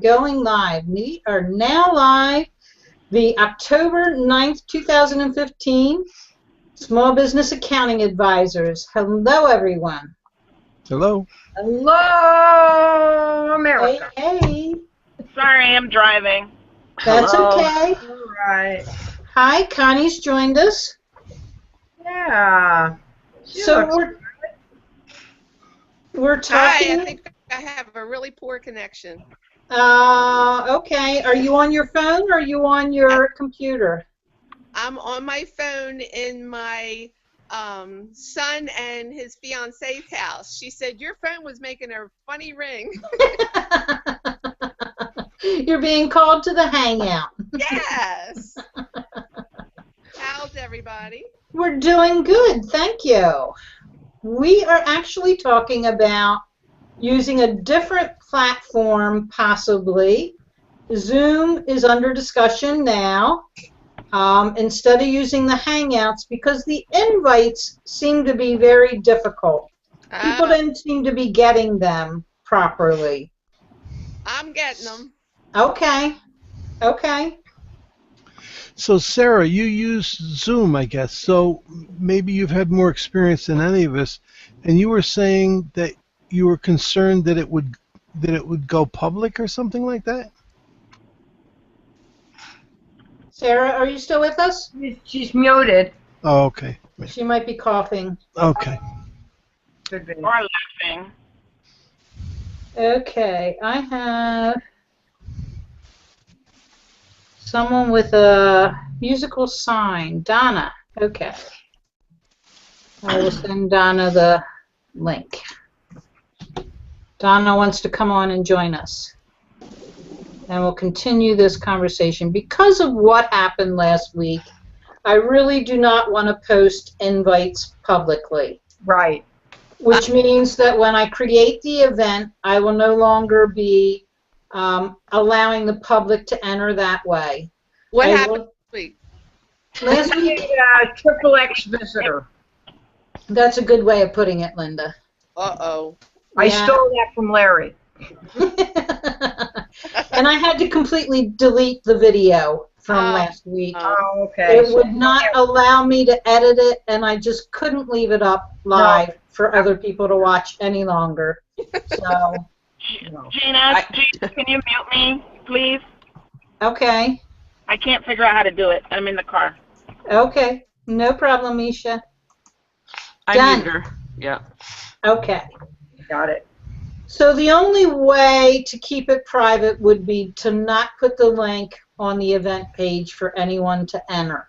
Going live. We are now live. The October 9th, 2015 Small Business Accounting Advisors. Hello, everyone. Hello. Hello, America. Hey, hey. Sorry, I'm driving. That's Hello. okay. All right. Hi, Connie's joined us. Yeah. We're talking. Hi, I think I have a really poor connection. Okay. Are you on your phone or are you on your computer? I'm on my phone in my son and his fiance's house. She said your phone was making a funny ring. You're being called to the hangout. Yes. How's everybody? We're doing good, thank you. We are actually talking about using a different platform, possibly. Zoom is under discussion now. Instead of using the Hangouts, because the invites seem to be very difficult. People don't seem to be getting them properly. I'm getting them. Okay. Okay. So, Sarah, you use Zoom, I guess. So maybe you've had more experience than any of us, and you were saying that you were concerned that it would go public or something like that? Sarah, are you still with us? She's muted. Oh, okay. She might be coughing. Okay. Could be. Or laughing. Okay, I have someone with a musical sign. Donna. Okay. I will send Donna the link. Donna wants to come on and join us. And we'll continue this conversation. Because of what happened last week, I really do not want to post invites publicly. Right. Which means that when I create the event, I will no longer be allowing the public to enter that way. What happened last week? Last week? Triple X visitor. That's a good way of putting it, Linda. Uh-oh. I stole that from Larry. And I had to completely delete the video from last week. Oh, okay. It would not allow me to edit it, and I just couldn't leave it up live for other people to watch any longer. So, Gina, can you mute me, please? okay. I can't figure out how to do it. I'm in the car. Okay. No problem, Misha. I Done. muted her. Yeah. Okay. Got it. So the only way to keep it private would be to not put the link on the event page for anyone to enter.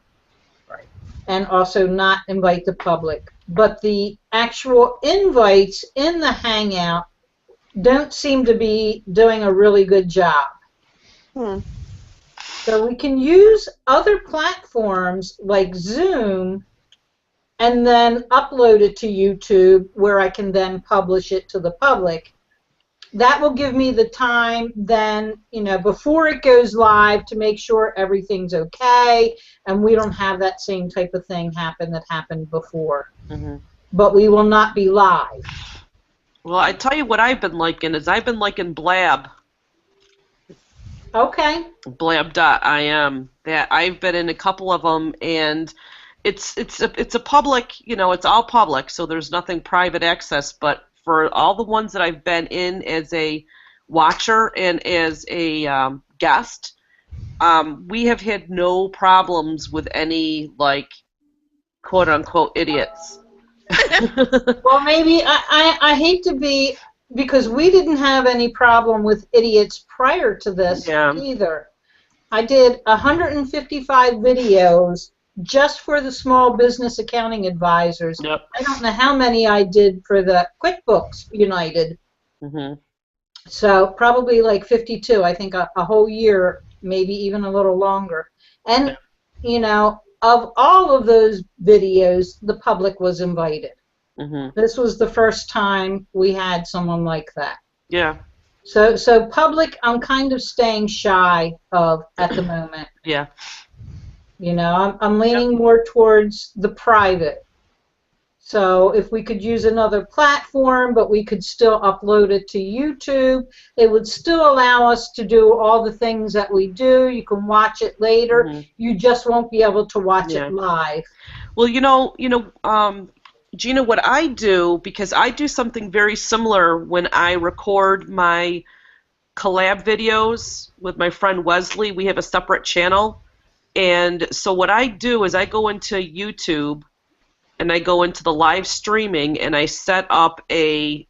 Right. And also not invite the public. But the actual invites in the Hangout don't seem to be doing a really good job. So we can use other platforms like Zoom and then upload it to YouTube where I can then publish it to the public. That will give me the time then, before it goes live to make sure everything's okay and we don't have that same type of thing happen that happened before. Mm-hmm. But we will not be live. Well, I tell you what I've been liking is I've been liking Blab. Okay. Blab.im. That I've been in a couple of them, and it's a public, it's all public, so there's nothing private access. But for all the ones that I've been in as a watcher and as a guest, we have had no problems with any quote unquote idiots. Well, maybe I hate to be, because we didn't have any problem with idiots prior to this either. I did 155 videos just for the Small Business Accounting Advisors. Yep. I don't know how many I did for the QuickBooks United. Mm-hmm. So probably like 52. I think a whole year, maybe even a little longer. And, of all of those videos, the public was invited. Mm-hmm. This was the first time we had someone like that. Yeah. So public, I'm kind of staying shy of at the moment. Yeah. I'm leaning more towards the private. So if we could use another platform, but we could still upload it to YouTube, it would still allow us to do all the things that we do. You can watch it later. Mhm. You just won't be able to watch Yeah. it live. Well, Gina, what I do, because I do something very similar when I record my collab videos with my friend Wesley. We have a separate channel. And so what I do is I go into YouTube and I go into the live streaming and I set up a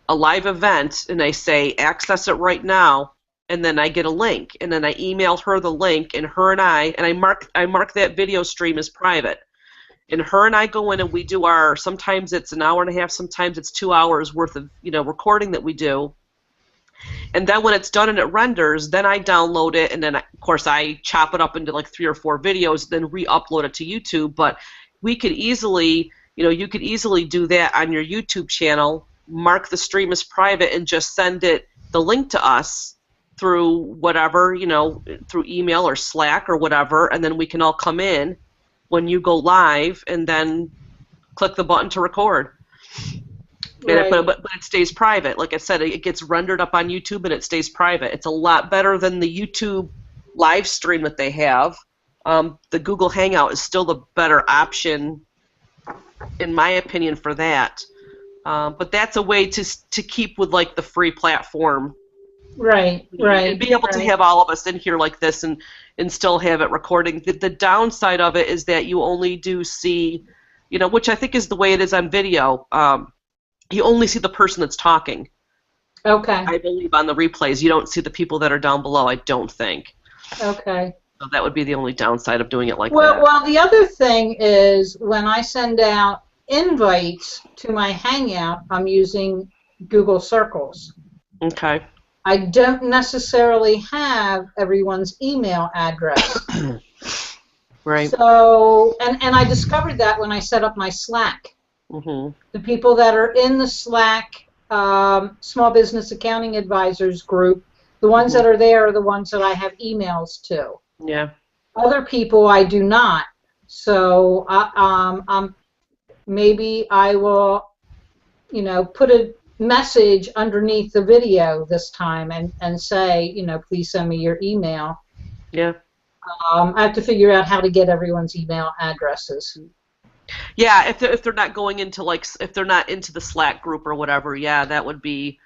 live event and I say access it right now, and then I get a link and then I email her the link, and her and I mark that video stream as private. And her and I go in and we do sometimes it's an hour and a half, sometimes it's 2 hours worth of recording that we do. And then when it's done and it renders, then I download it, and then of course I chop it up into like 3 or 4 videos, then re-upload it to YouTube. But we could easily, you could easily do that on your YouTube channel, mark the stream as private, and just send the link to us through whatever, through email or Slack or whatever, and then we can all come in when you go live and then click the button to record. Right. But it stays private. Like I said, it gets rendered up on YouTube and it stays private. It's a lot better than the YouTube live stream that they have. The Google Hangout is still the better option, in my opinion, for that. But that's a way to keep with like the free platform. Right. And be able to have all of us in here like this and still have it recording. The downside of it is that you only do see, which I think is the way it is on video. You only see the person that's talking. Okay. I believe on the replays. You don't see the people that are down below, I don't think. Okay. So that would be the only downside of doing it like that. Well, the other thing is when I send out invites to my Hangout, I'm using Google Circles. Okay. I don't necessarily have everyone's email address. Right. So, and I discovered that when I set up my Slack. Mm-hmm. The people that are in the Slack Small Business Accounting Advisors group, the ones that are there are the ones that I have emails to. Yeah. Other people I do not. So maybe I will, put a message underneath the video this time and say, please send me your email. Yeah. I have to figure out how to get everyone's email addresses. Yeah, if they're not going into if they're not into the Slack group or whatever, yeah, that would be.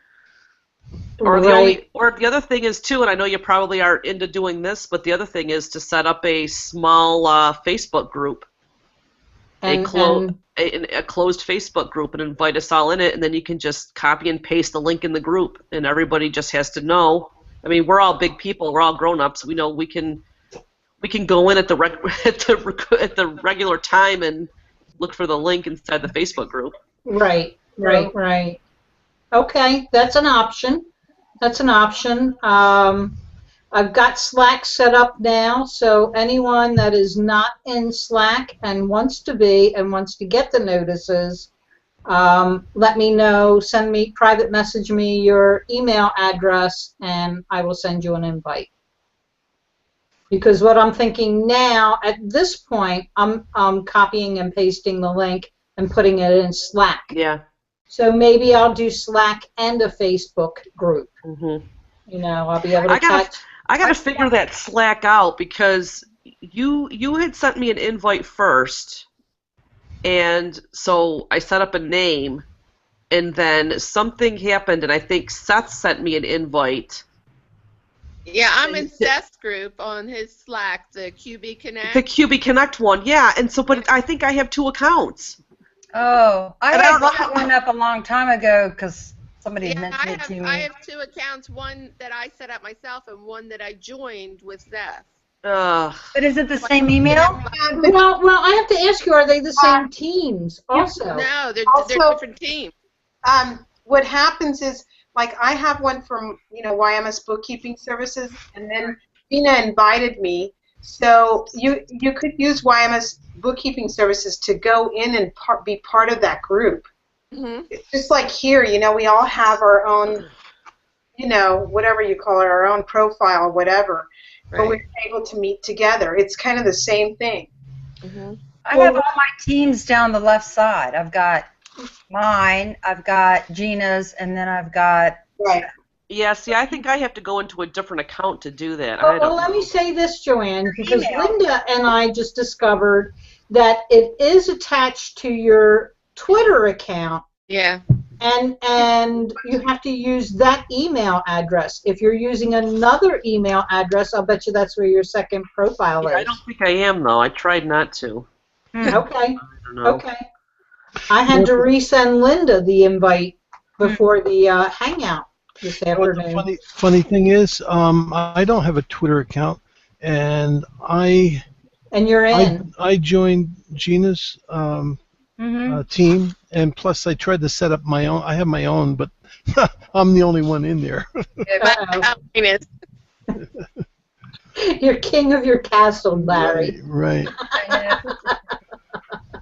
Or the other thing is too, and I know you probably aren't into doing this, but the other thing is to set up a small Facebook group, a closed Facebook group, and invite us all in it, and then you can just copy and paste the link in the group, and everybody just has to know. I mean, we're all big people, we're all grown-ups. We know we can go in at the regular time and look for the link inside the Facebook group. Right. Okay, that's an option. I've got Slack set up now, so anyone that is not in Slack and wants to be and wants to get the notices, let me know. Private message me your email address, and I will send you an invite. Because what I'm thinking now, at this point, I'm copying and pasting the link and putting it in Slack. Yeah. So maybe I'll do Slack and a Facebook group. Mm-hmm. I'll be able to I gotta figure that Slack out, because you had sent me an invite first, and so I set up a name, and then something happened, and I think Seth sent me an invite. Yeah, I'm in Seth's group on his Slack, the QB Connect. The QB Connect one, yeah. And so, but I think I have 2 accounts. Oh, I had set one up a long time ago because somebody had mentioned it to me. I have 2 accounts, one that I set up myself and one that I joined with Seth. But is it the same email? Well, I have to ask you, are they the same teams also? No, they're different teams. What happens is, like, I have one from, YMS Bookkeeping Services, and then Gina invited me. So you could use YMS Bookkeeping Services to go in and be part of that group. Mm-hmm. It's just like here, we all have our own, whatever you call it, our own profile or whatever. Right. But we're able to meet together. It's kind of the same thing. Mm-hmm. I have all my teams down the left side. I've got mine, I've got Gina's, and then I've got... Right. Yeah, see, I think I have to go into a different account to do that. Well, let me say this, Joanne, because Email. Linda and I just discovered that it is attached to your Twitter account, Yeah. and you have to use that email address. If you're using another email address, I'll bet you that's where your second profile Yeah, I is. don't think I am, though. I tried not to. Okay, I don't know. okay. I had to resend Linda the invite before the hangout this But the afternoon. funny thing is, I don't have a Twitter account, and I And you're in. I joined Gina's Mm-hmm. team, and plus I tried to set up my own. I have my own, but I'm the only one in there. Uh-oh. Mine You're king of your castle, Larry. Right.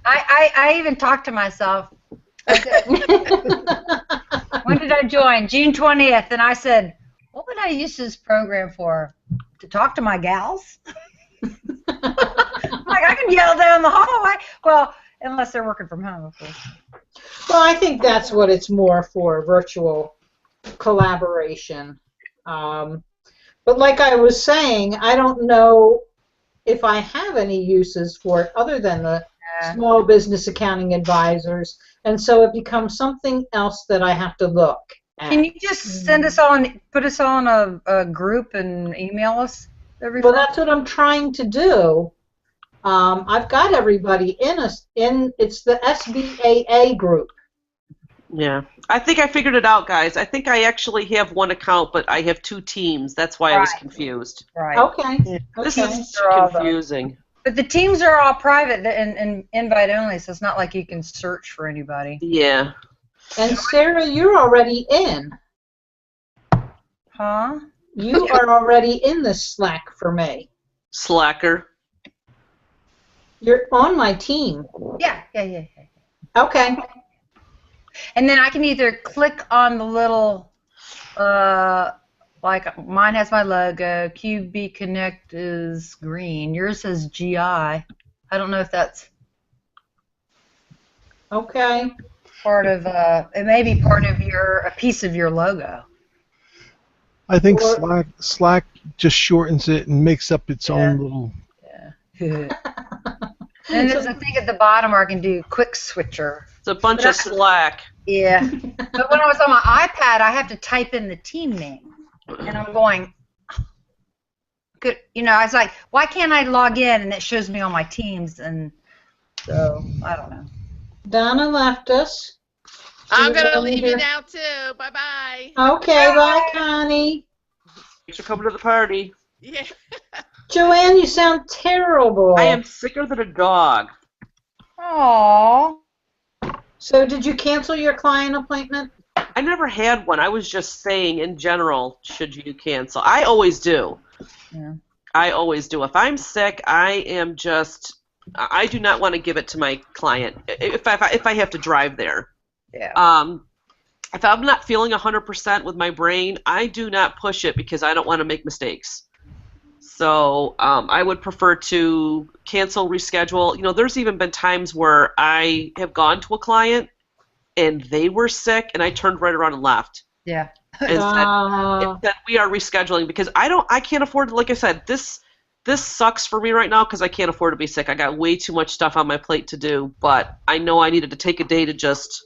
I even talked to myself. I said, when did I join? June 20th. And I said, what would I use this program for? To talk to my gals? Like, I can yell down the hallway. Well, unless they're working from home, of course. Well, I think that's what it's more for, virtual collaboration. But like I was saying, I don't know if I have any uses for it other than the small business accounting advisors, and so it becomes something else that I have to look at. Can you just send us on, put us on a group and email us every Well, that's what I'm trying to do. I've got everybody in it's the SBAA group. Yeah. I think I figured it out, guys. I think I actually have one account, but I have two teams. That's why I was Right. confused. Right. Okay. This Okay. is They're all the- confusing. But the teams are all private and invite only, so it's not like you can search for anybody. Yeah. And Sarah, you're already in. Huh? You are already in the Slack for me. Slacker. You're on my team. Yeah. Okay. And then I can either click on the little, like mine has my logo, QB Connect is green, yours says GI. I don't know if that's Okay. part of, it may be part of a piece of your logo. I think Or- Slack just shortens it and makes up its own little. Yeah. And there's a thing at the bottom where I can do quick switcher. It's a bunch of slack. Yeah. But when I was on my iPad, I have to type in the team name. And I'm going, good. You know, I was like, why can't I log in and it shows me all my teams? And so, I don't know. Donna left us. I'm going to Everybody leave here? you now, too. Bye-bye. Okay, bye, Connie. Thanks for coming to the party. Yeah. Joanne, you sound terrible. I am sicker than a dog. Aww. So did you cancel your client appointment? I never had one. I was just saying, in general, should you cancel? I always do. Yeah. I always do. If I'm sick, I do not want to give it to my client if I have to drive there. Yeah. If I'm not feeling 100% with my brain, I do not push it because I don't want to make mistakes. So I would prefer to cancel, reschedule. You know, there's even been times where I have gone to a client and they were sick, and I turned right around and left. Yeah. And said we are rescheduling because I can't afford, like I said, this sucks for me right now because I can't afford to be sick. I got way too much stuff on my plate to do, but I know I needed to take a day to just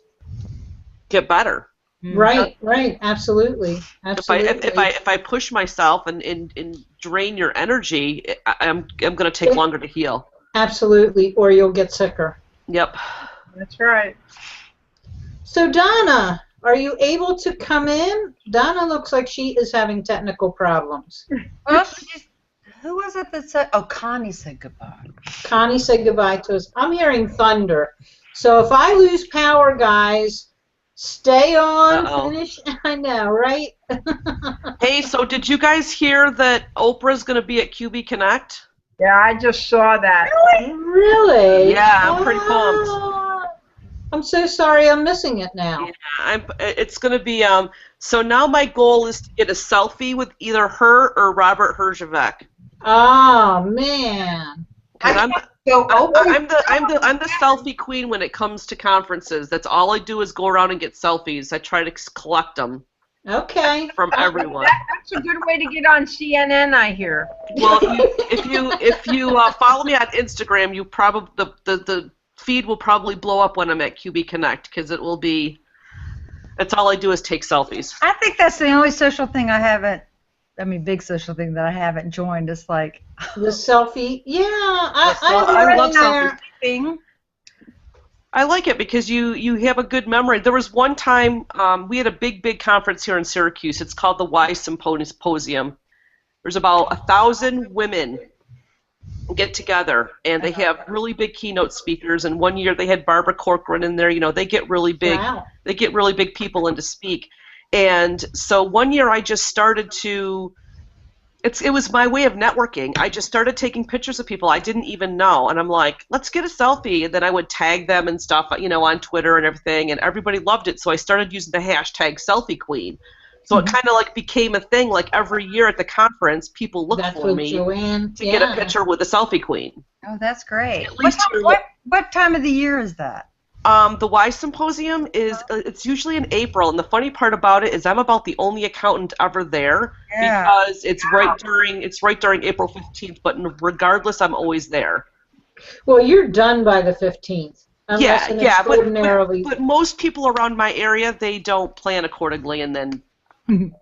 get better. Right, absolutely. Absolutely. If I push myself and drain your energy, I'm going to take longer to heal. Absolutely, or you'll get sicker. Yep. That's right. So Donna, are you able to come in? Donna looks like she is having technical problems. Well, who was it that said? Oh, Connie said goodbye. Connie said goodbye to us. I'm hearing thunder. So if I lose power, guys, stay on. Uh-oh. Finish. I know, right? Hey, so did you guys hear that Oprah's going to be at QB Connect? Yeah, I just saw that. Really? Yeah, I'm pretty pumped. I'm so sorry I'm missing it now. Yeah, it's going to be, so now my goal is to get a selfie with either her or Robert Herjavec. Oh, man. So I'm the selfie queen when it comes to conferences. That's all I do is go around and get selfies. I try to collect them Okay. from everyone. That's a good way to get on CNN, I hear. Well, if you follow me on Instagram, you probably the feed will probably blow up when I'm at QB Connect because it will be. That's all I do is take selfies. I think that's the only social thing I haven't. I mean, big social thing that I haven't joined. It's like The selfie. Yeah, I love selfies. thing. I like it because you have a good memory. There was one time we had a big conference here in Syracuse. It's called the Y Symposium. There's about 1,000 women get together, and they have really big keynote speakers. And one year they had Barbara Corcoran in there. You know, they get really big. Wow. They get really big people in to speak. And so one year I just started to. It was my way of networking. I just started taking pictures of people I didn't even know, and I'm like, let's get a selfie. And then I would tag them and stuff, you know, on Twitter and everything, and everybody loved it. So I started using the hashtag Selfie Queen. So it kind of like became a thing. Like every year at the conference, people look That's for what me Joanne. to get a picture with the Selfie Queen. Oh, that's great. At least What time of the year is that? The Y Symposium is it's usually in April, and the funny part about it is I'm about the only accountant ever there because it's right during April 15th. But regardless, I'm always there. Well, you're done by the 15th. Unless an extraordinarily. But most people around my area, they don't plan accordingly, and then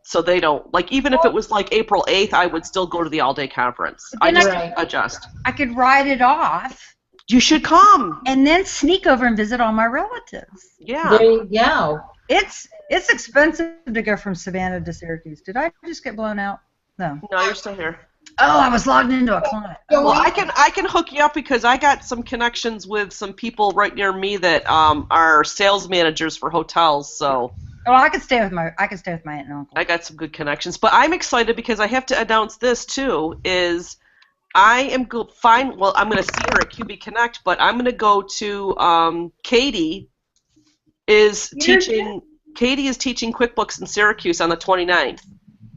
so they don't like even if it was like April 8th, I would still go to the all-day conference. I just adjust. I could write it off. You should come. And then sneak over and visit all my relatives. Yeah. There you go. It's expensive to go from Savannah to Syracuse. Did I just get blown out? No. No, you're still here. Oh, I was logged into a client. Well, I can hook you up because I got some connections with some people right near me that are sales managers for hotels. So. Oh, I can stay with my aunt and uncle. I got some good connections, but I'm excited because I have to announce this too. I am fine. Well, I'm going to see her at QB Connect, but I'm going to go to Katie is teaching QuickBooks in Syracuse on the 29th.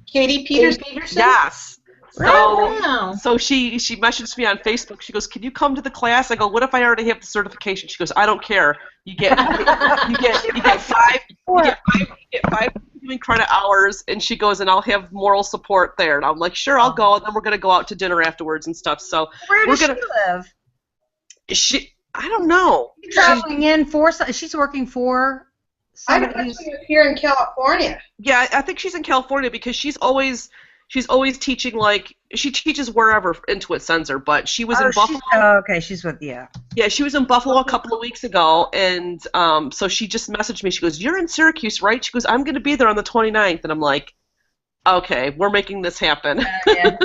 Katie Peterson? Yes. Wow. So she messaged me on Facebook. She goes, "Can you come to the class?" I go, "What if I already have the certification?" She goes, "I don't care. You get five credit hours," and she goes, "And I'll have moral support there." And I'm like, "Sure, I'll go." And then we're gonna go out to dinner afterwards and stuff. So where does she live? I don't know. She's traveling in for. She's working for. I thought she was here in California. Yeah, I think she's in California because she's always teaching, like, she teaches wherever Intuit sends her, but she was in Buffalo. Okay, she's with, yeah, she was in Buffalo a couple of weeks ago, and so she just messaged me. She goes, "You're in Syracuse, right?" She goes, "I'm going to be there on the 29th, and I'm like, "Okay, we're making this happen." Yeah.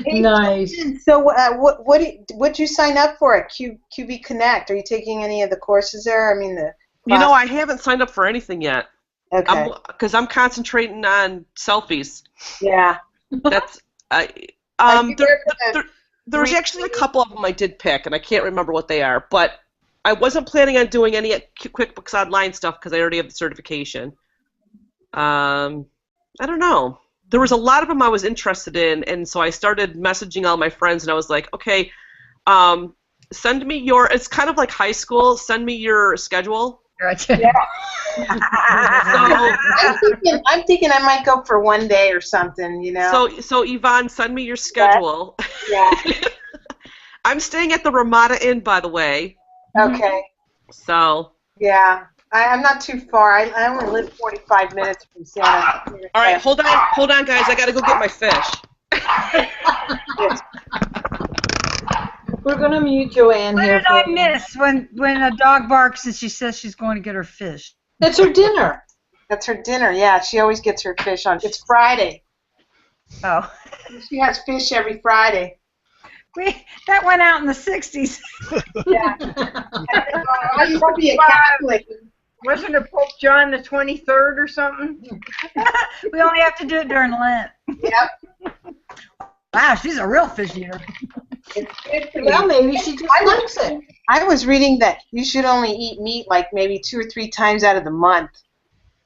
Nice. So what'd you sign up for at QB Connect? Are you taking any of the courses there? I mean, I haven't signed up for anything yet. Okay. Because I'm concentrating on selfies. Yeah. That's there's actually a couple of them I did pick, and I can't remember what they are. But I wasn't planning on doing any QuickBooks Online stuff because I already have the certification. I don't know. There was a lot of them I was interested in, and so I started messaging all my friends, and I was like, okay, send me it's kind of like high school, send me your schedule. Gotcha. Yeah. I'm thinking I might go for one day or something, you know. So Yvonne, send me your schedule. Yeah. I'm staying at the Ramada Inn, by the way. Okay. So. Yeah. I'm not too far. I only live 45 minutes from Santa. All right, hold on, guys. I got to go get my fish. We're going to mute Joanne What here. did I miss when a dog barks and she says she's going to get her fish? That's her dinner. That's her dinner, yeah. She always gets her fish on. It's Friday. Oh. She has fish every Friday. That went out in the 60s. Yeah. I used to be a Catholic. Wasn't it Pope John the 23rd or something? We only have to do it during Lent. Yep. Wow, she's a real fish eater. It's good for Well, you. maybe she just likes it. I was reading that you should only eat meat like maybe 2 or 3 times out of the month.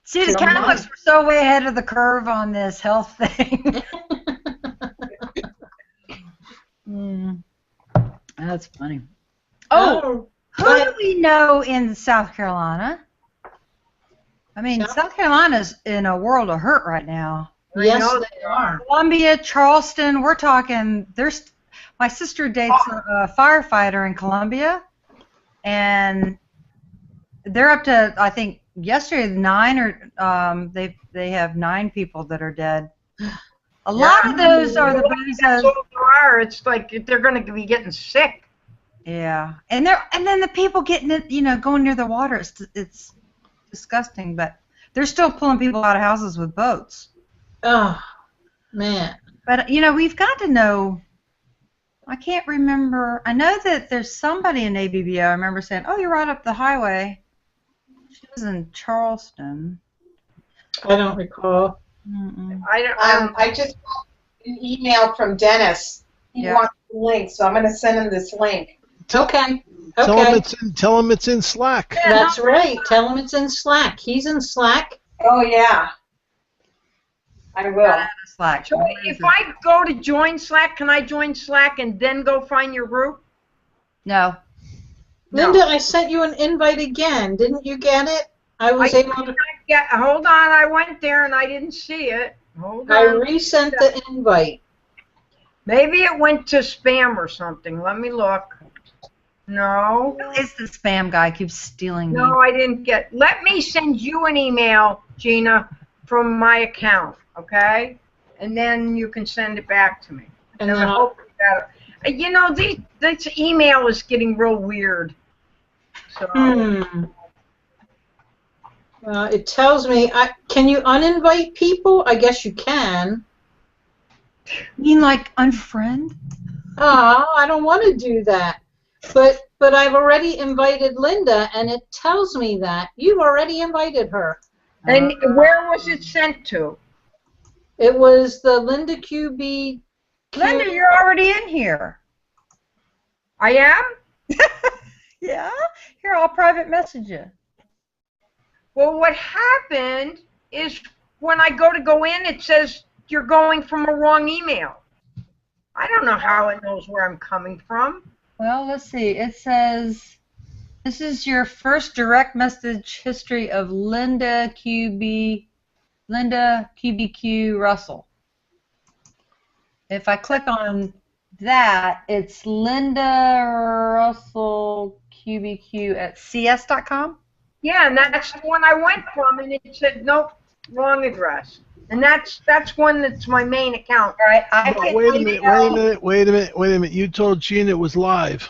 See, the Catholics were so way ahead of the curve on this health thing. That's funny. Oh, who do we know in South Carolina? I mean, South Carolina's in a world of hurt right now. Yes, they are. Columbia, Charleston, we're talking, my sister dates a firefighter in Columbia, and they're up to, I think, yesterday, 9 or, they have 9 people that are dead. A lot of those are the ones it's like they're going to be getting sick. Yeah, and then the people getting it, going near the water. It's disgusting, but they're still pulling people out of houses with boats. Oh, man. But we've got to know. I can't remember. I know that there's somebody in ABBO. I remember saying, "Oh, you're right up the highway." She was in Charleston. I don't recall. I just got an email from Dennis. He wants the link, so I'm going to send him this link. Okay. Tell him it's in Slack. That's right. Tell him it's in Slack. He's in Slack. Oh, yeah. I will. Slack. So if I go to join Slack, can I join Slack and then go find your group? No. Linda, I sent you an invite again. Didn't you get it? I was able to. Hold on, I went there and I didn't see it. Hold on. I resent the invite. Maybe it went to spam or something. Let me look. No. It's the spam guy keeps stealing me. No, I didn't get. Let me send you an email, Gina, from my account, okay? And then you can send it back to me. And then hope that. This email is getting real weird. So. It tells me, can you uninvite people? I guess you can. You mean like unfriend? Oh, I don't want to do that. But I've already invited Linda, and it tells me that. You've already invited her. And where was it sent to? It was the Linda QB. Linda, you're already in here. I am? Yeah. Here, I'll private message you. Well, what happened is when I go in, it says you're going from a wrong email. I don't know how it knows where I'm coming from. Well, let's see. It says, this is your first direct message history of Linda QBQ Russell. If I click on that, it's Linda Russell QBQ at cs.com. Yeah, and that's the one I went from, and it said, nope, wrong address. And that's one that's my main account. All right. Wait a minute. You told Gina it was live.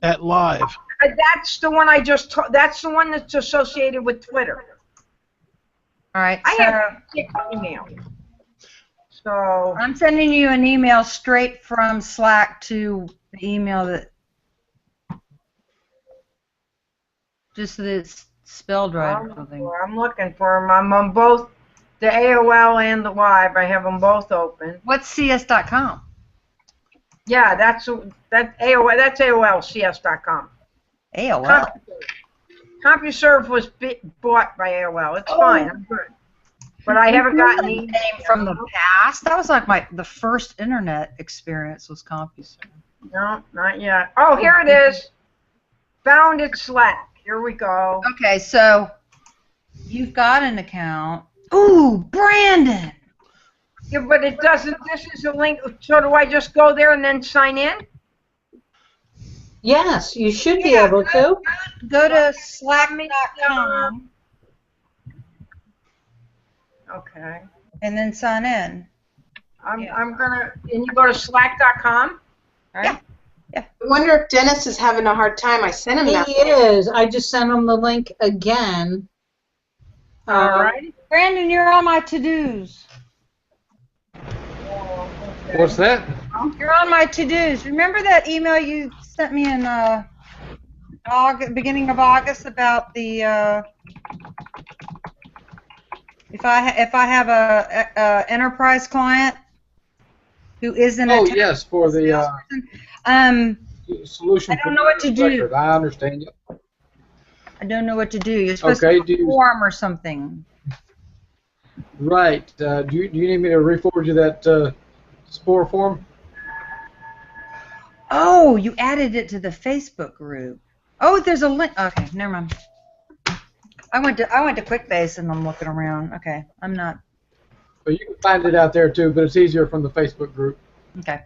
At live. That's the one I just that's the one that's associated with Twitter. All right. I have 6 emails. So I'm sending you an email straight from Slack to the email that just that it's spelled right or something. I'm looking for them. I'm on both the AOL and the Live. I have them both open. What's cs.com? Yeah, that's AOL. That's AOL. CS.com. AOL. CompuServe was bought by AOL. It's fine. I'm good. But I haven't gotten the name from the past. That was like the first internet experience was CompuServe. No, not yet. Oh, here it is. Found it Slack. Here we go. Okay, so you've got an account. Ooh, Brandon. Yeah, but it doesn't. This is a link. So do I just go there and then sign in? Yes, you should be able to. Go to slack.com. Okay. And then sign in. I'm gonna. And you go to slack.com. Right? Yeah. I wonder if Dennis is having a hard time. I sent him that. He is. I just sent him the link again. All right. Brandon, you're on my to-dos. What's that? You're on my to-dos. Remember that email you sent me in beginning of August about the if I have a enterprise client who isn't Oh yes, for the solution. I don't know what to do. Record. I understand you. I don't know what to do. You're supposed to do a form or something. Right. Do you need me to re-forward you that SPOR form? Oh, you added it to the Facebook group. Oh, there's a link. Okay, never mind. I went to QuickBase and I'm looking around. Okay, I'm not. But you can find it out there too, but it's easier from the Facebook group. Okay.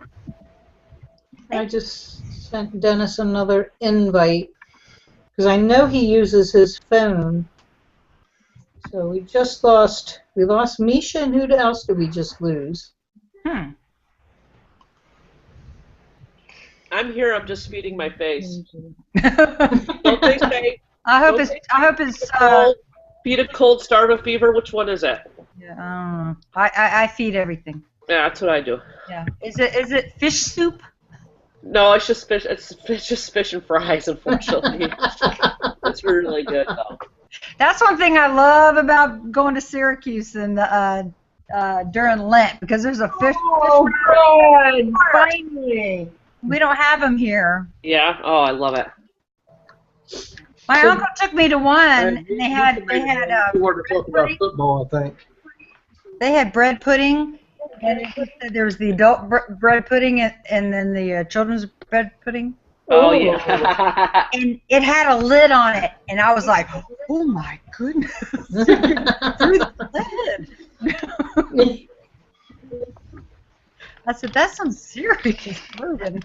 I just sent Dennis another invite because I know he uses his phone. So we lost Misha, and who else did we just lose? I'm here. I'm just feeding my face. Don't they say? I hope it's cold, feed a cold, starve a fever. Which one is it? Yeah, I feed everything. Yeah, that's what I do. Yeah. Is it fish soup? No, it's just fish. It's just fish and fries. Unfortunately, it's really good though. That's one thing I love about going to Syracuse and during Lent, because there's a fish. Oh, good! Finally. We don't have them here. Yeah. Oh, I love it. My uncle took me to one, and they had You were to talk about football, I think. They had bread pudding, and there was the adult bread pudding, and then the children's bread pudding. Oh yeah. And it had a lid on it, and I was like, oh my goodness. Through the lid. I said, that's some serious moving.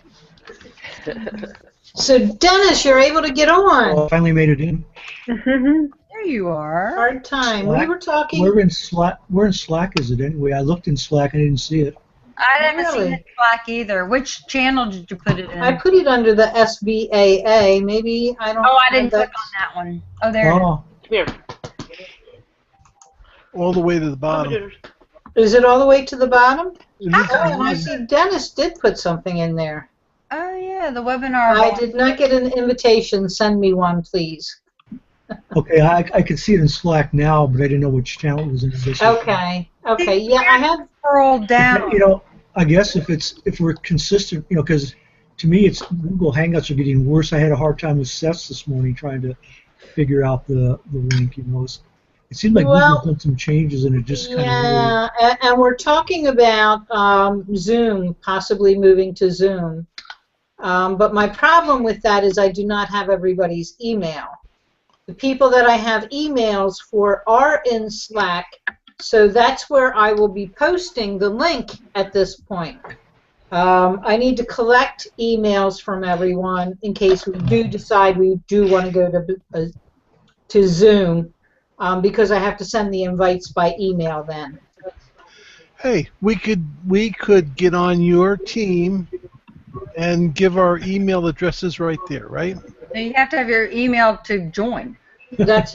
So Dennis, you're able to get on. Oh, I finally made it in. There you are. Hard time. We were talking. We're in Slack, is it anyway? I looked in Slack and I didn't see it. I haven't Really? seen it Slack either. Which channel did you put it in? I put it under the SBAA. Maybe I don't. Oh, I didn't have click on that one. Oh, there it is. Oh, Come here. All the way to the bottom. Is it all the way to the bottom? It needs to be Oh, I red. see. Dennis did put something in there. Oh, yeah, the webinar. I did not get an invitation. Send me one, please. okay. I can see it in Slack now, but I didn't know which channel it was in. Okay. Okay. Yeah, I have. Scroll down. You know, I guess if we're consistent, you know, because to me, it's Google Hangouts are getting worse. I had a hard time with Seth's this morning trying to figure out the link. You know, it seems like Well, Google's done some changes, and it just kind of. Yeah, and we're talking about Zoom, possibly moving to Zoom. But my problem with that is I do not have everybody's email. The people that I have emails for are in Slack, so that's where I will be posting the link at this point. I need to collect emails from everyone in case we do decide we do want to go to Zoom, because I have to send the invites by email then. Hey, we could get on your team and give our email addresses right there, right? You have to have your email to join. That's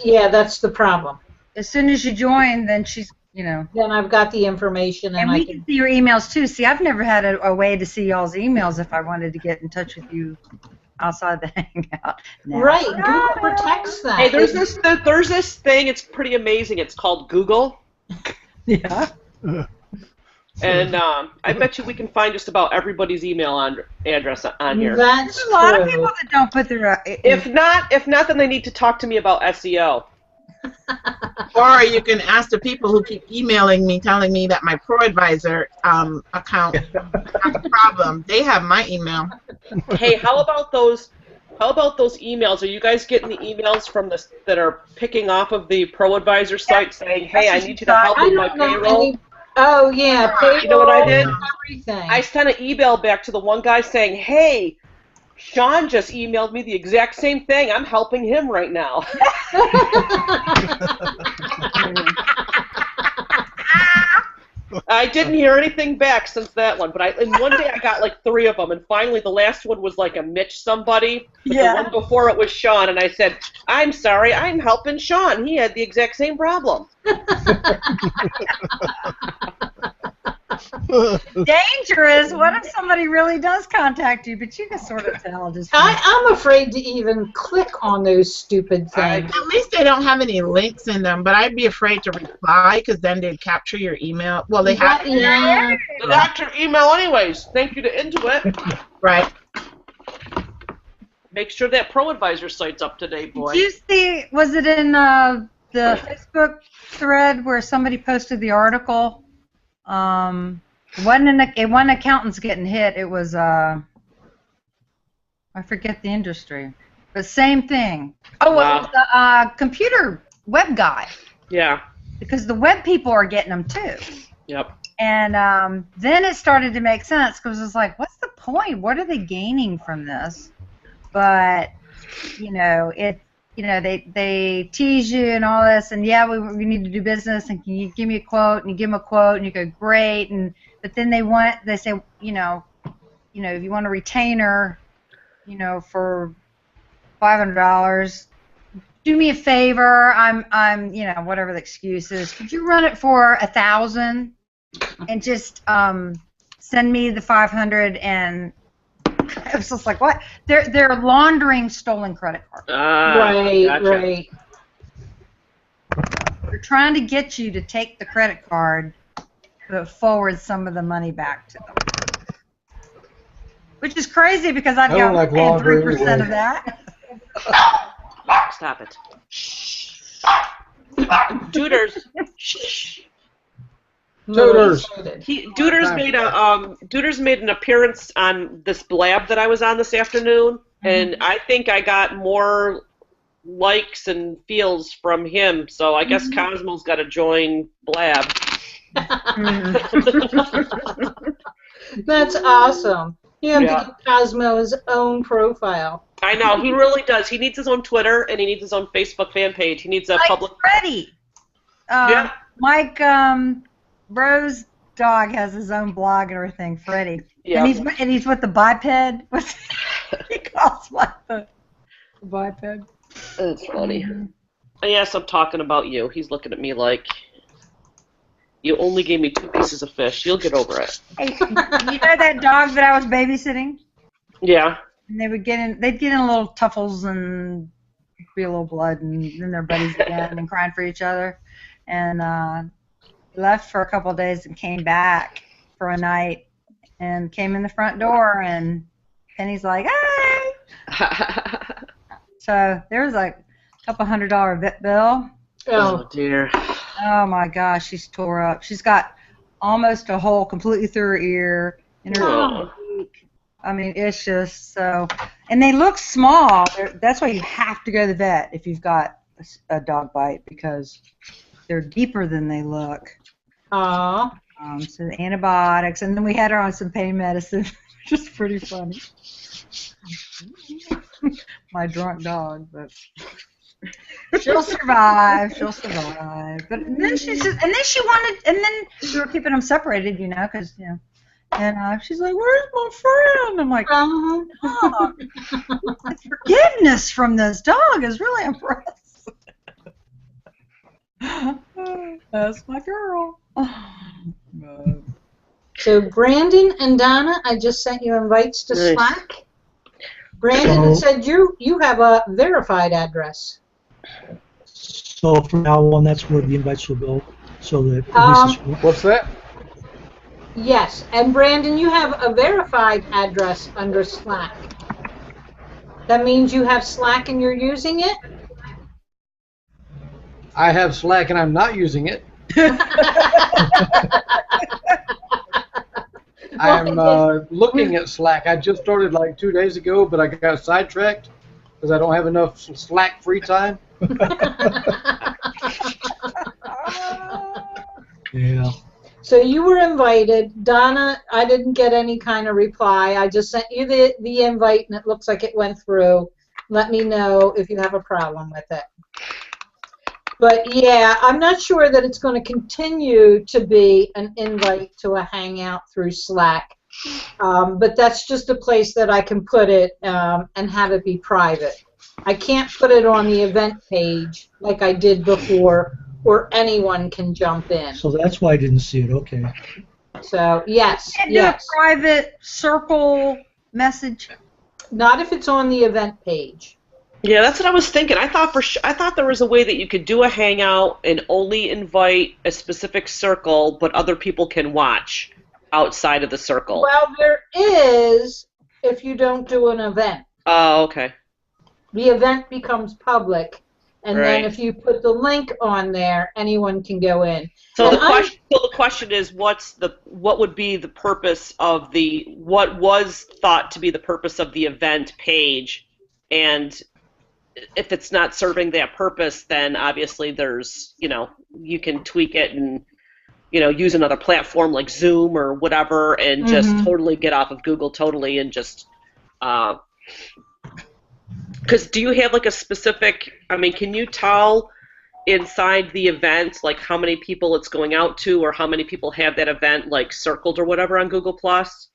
the problem. As soon as you join, then she's, you know. Then I've got the information, And I we can see your emails too. See, I've never had a way to see y'all's emails if I wanted to get in touch with you outside the Hangout. No. Right, Google protects that. Hey, there's this thing. It's pretty amazing. It's called Google. Yeah. And I bet you we can find just about everybody's email address on here. That's There's a lot of true. people that don't put their. If not, then they need to talk to me about SEO. Or you can ask the people who keep emailing me, telling me that my ProAdvisor account has a problem. They have my email. Hey, how about those emails? Are you guys getting the emails from that are picking off of the ProAdvisor site saying, "Hey, I need you to help with my payroll"? Oh yeah, payroll. You know what I did? Everything. I sent an email back to the one guy saying, "Hey, Sean just emailed me the exact same thing. I'm helping him right now." I didn't hear anything back since that one, but in one day I got like 3 of them, and finally the last one was like a Mitch somebody. But Yeah. The one before it was Sean, and I said, "I'm sorry, I'm helping Sean. He had the exact same problem." Dangerous. What if somebody really does contact you? But you can sort of tell. Just I'm afraid to even click on those stupid things. At least they don't have any links in them, but I'd be afraid to reply because then they'd capture your email. Well, they have. Yeah. They got your email anyways. Thank you to Intuit. Right. Make sure that ProAdvisor site's up to date, boy. Did you see? Was it in the Facebook thread where somebody posted the article? It wasn't accountants getting hit. It was I forget the industry, but same thing. Oh, Wow. it was the computer web guy, Yeah. because the web people are getting them too. Yep. And then it started to make sense because it's like, what's the point? What are they gaining from this? But they tease you and all this, and yeah, we need to do business, and can you give me a quote? And you give them a quote, and you go, great, but then they say, if you want a retainer, for $500, do me a favor, I'm whatever the excuse is, could you run it for $1,000 and just send me the $500? And I was just like, what? They're laundering stolen credit cards. Right, gotcha. right. They're trying to get you to take the credit card, but forward some of the money back to them. Which is crazy because I've I don't got like paid laundry 3% anyway. of that. Stop it. Duders. Tutors. Duders made an appearance on this blab that I was on this afternoon, and I think I got more likes and feels from him. So I guess Cosmo's got to join blab. That's awesome. You have to give Cosmo his own profile. I know, he really does. He needs his own Twitter, and he needs his own Facebook fan page. He needs a public... Freddie. Yeah. Mike Bro's dog has his own blog and everything, Freddie. Yeah. And he's with the biped. He calls like the biped. That's funny. Yes, I'm talking about you. He's looking at me like, you only gave me 2 pieces of fish. You'll get over it. Hey, you know that dog that I was babysitting? Yeah. And they'd get in little tuffles and be a little blood, and then they're buddies again and crying for each other. And left for a couple of days and came back for a night and came in the front door, and Penny's like, hey! So there was like a couple $100 vet bill. Oh, dear. Oh my gosh, she's tore up. She's got almost a hole completely through her ear in her cheek. I mean, it's just so. And they look small. That's why you have to go to the vet if you've got a dog bite, because they're deeper than they look. Aww. So the antibiotics, and then we had her on some pain medicine, which is pretty funny. My drunk dog, but. She'll survive. She'll survive. But then she said, and then she wanted, and then we were keeping them separated, because and she's like, "Where's my friend?" I'm like, "Oh, the forgiveness from this dog is really impressive." That's my girl. So Brandon and Donna, I just sent you invites to Slack. Brandon said you have a verified address. So from now on, that's where the invites will go. So that what's that? Yes, and Brandon, you have a verified address under Slack. That means you have Slack and you're using it? I have Slack and I'm not using it. I'm looking at Slack. I just started like 2 days ago, but I got sidetracked because I don't have enough Slack free time. Yeah. So you were invited. Donna, I didn't get any kind of reply. I just sent you the invite, and it looks like it went through. Let me know if you have a problem with it. But yeah, I'm not sure that it's going to continue to be an invite to a Hangout through Slack. But that's just a place that I can put it and have it be private. I can't put it on the event page like I did before, where anyone can jump in. So that's why I didn't see it. Okay. So yes, do a private circle message. Not if it's on the event page. Yeah, that's what I was thinking. I thought there was a way that you could do a hangout and only invite a specific circle, but other people can watch outside of the circle. Well, there is if you don't do an event. Oh, okay. The event becomes public, And Right. then if you put the link on there, anyone can go in. So And the question is, what would be the purpose of what was thought to be the purpose of the event page, and if it's not serving that purpose, then obviously there's, you can tweak it and, use another platform like Zoom or whatever, and just totally get off of Google totally, and just, because do you have like a specific, can you tell inside the event, like how many people it's going out to, or how many people have that event like circled or whatever on Google Plus?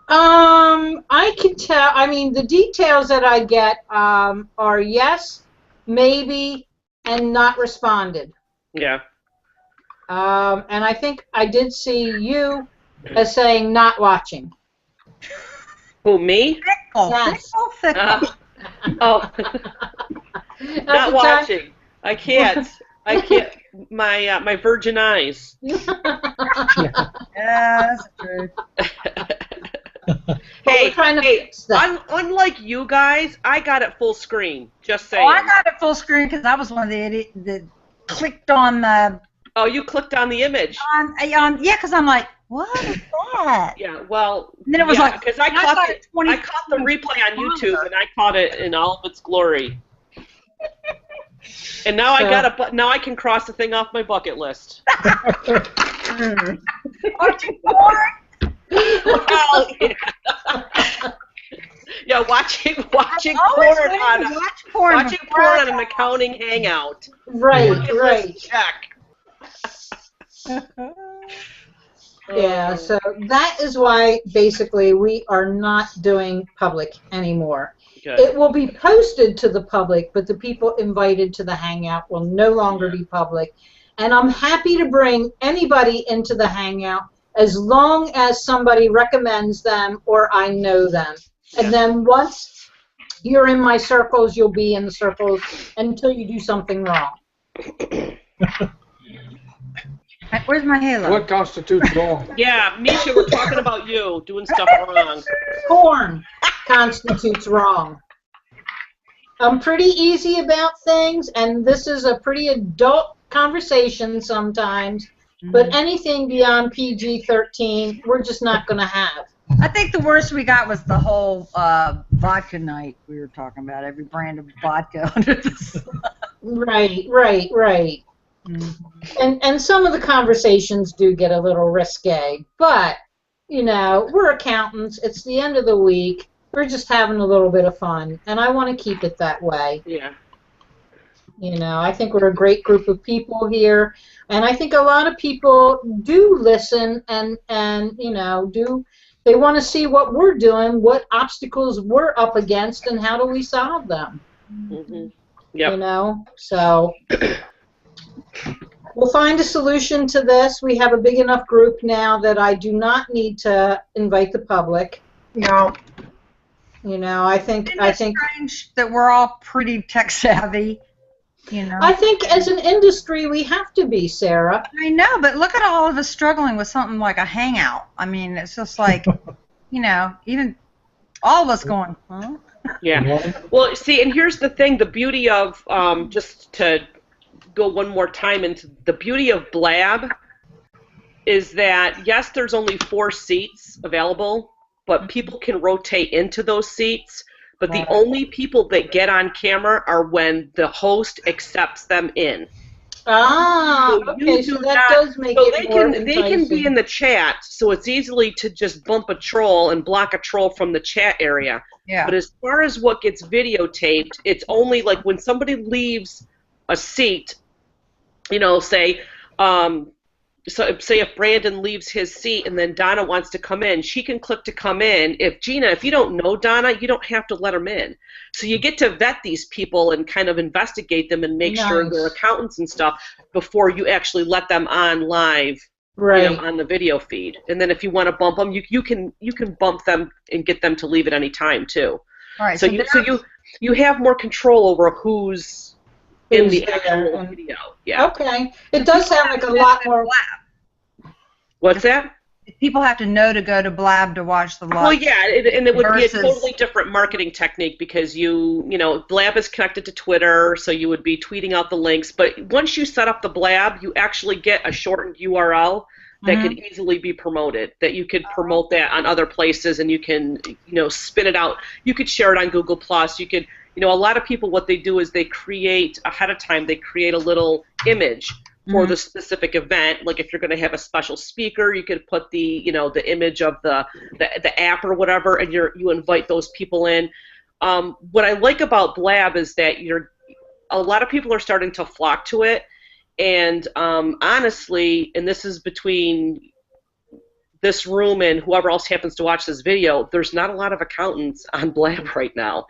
I can tell. The details that I get are yes, maybe, and not responded. Yeah. And I think I did see you as saying not watching. Who, me? Yes. Oh. Not watching. I can't. My virgin eyes. Yeah, that's true. Hey, unlike you guys, I got it full screen. Just saying. Oh, I got it full screen because I was one of the idiots that clicked on the. Oh, you clicked on the image. Yeah, because I'm like, what is that? Yeah, well. And then it was like, because I caught the replay on YouTube, and I caught it in all of its glory. And now now I can cross the thing off my bucket list. Watching porn? Well, yeah, watching porn on an accounting hangout. Right. Check. Yeah, so that is why basically we are not doing public anymore. Good. It will be posted to the public, but the people invited to the hangout will no longer be public. And I'm happy to bring anybody into the hangout as long as somebody recommends them or I know them. And then once you're in my circles, you'll be in the circles until you do something wrong. Where's my halo? What constitutes wrong? Yeah, Misha, we're talking about you doing stuff wrong. Porn constitutes wrong. I'm pretty easy about things, and this is a pretty adult conversation sometimes, but anything beyond PG-13, we're just not going to have. I think the worst we got was the whole vodka night we were talking about, every brand of vodka under the sun. Right. And some of the conversations do get a little risque, but, we're accountants. It's the end of the week. We're just having a little bit of fun, and I want to keep it that way. Yeah. I think we're a great group of people here, and I think a lot of people do listen and they want to see what we're doing, what obstacles we're up against, and how do we solve them. Yep. So we'll find a solution to this. We have a big enough group now that I do not need to invite the public. No. I think strange that we're all pretty tech savvy. I think as an industry we have to be, Sarah. I know, but look at all of us struggling with something like a hangout. It's just like, even all of us going, huh? Yeah. Well, see, and here's the thing, the beauty of, just to go one more time into the beauty of Blab is that, yes, there's only 4 seats available, but people can rotate into those seats. But the only people that get on camera are when the host accepts them in. Ah, okay, so that does make it more enticing. They can be in the chat, so it's easily to just bump a troll and block a troll from the chat area. Yeah. But as far as what gets videotaped, it's only like when somebody leaves a seat, say if Brandon leaves his seat and then Donna wants to come in, she can click to come in. If you don't know Donna, you don't have to let them in. So you get to vet these people and kind of investigate them and make sure they're accountants and stuff before you actually let them on live, on the video feed. And then if you want to bump them, you can bump them and get them to leave at any time too. All right. So you have more control over who's in the actual video. Yeah. Okay. It does sound like a lot more. What's that? people have to know to go to Blab to watch the live. Well, yeah, and it would be a versus- totally different marketing technique because you know, Blab is connected to Twitter, so you would be tweeting out the links. But once you set up the Blab, you actually get a shortened URL that could easily be promoted, that you could promote that on other places, and you can, you know, spin it out. You could share it on Google+. You could, you know, a lot of people, what they do is they create, ahead of time, they create a little image for the specific event. Like if you're going to have a special speaker, you could put the, you know, the image of the app or whatever, and you invite those people in. What I like about Blab is that a lot of people are starting to flock to it. And honestly, and this is between this room and whoever else happens to watch this video, there's not a lot of accountants on Blab right now.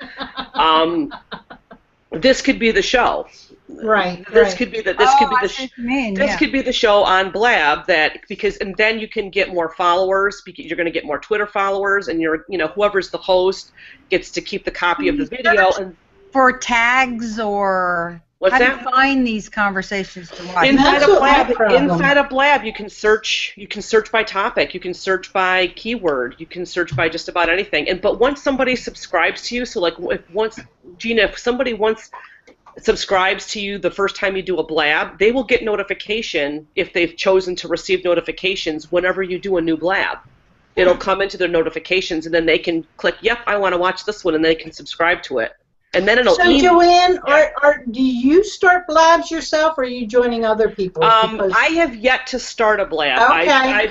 This could be the show. Right. This could be the this could be the show on Blab, and then you can get more followers because you're going to get more Twitter followers, and whoever's the host gets to keep the copy of the video. And for tags or what's how that? do you find these conversations to watch? Inside That's of what my Blab, problem- you can search. You can search by topic. You can search by keyword. You can search by just about anything. But once somebody subscribes to you, so like if somebody once subscribes to you the first time you do a Blab, they will get notification if they've chosen to receive notifications whenever you do a new Blab. It'll come into their notifications, and then they can click, "Yep, I want to watch this one," and they can subscribe to it. And then it'll. So Joanne, do you start Blabs yourself, or are you joining other people? I have yet to start a Blab. Okay, I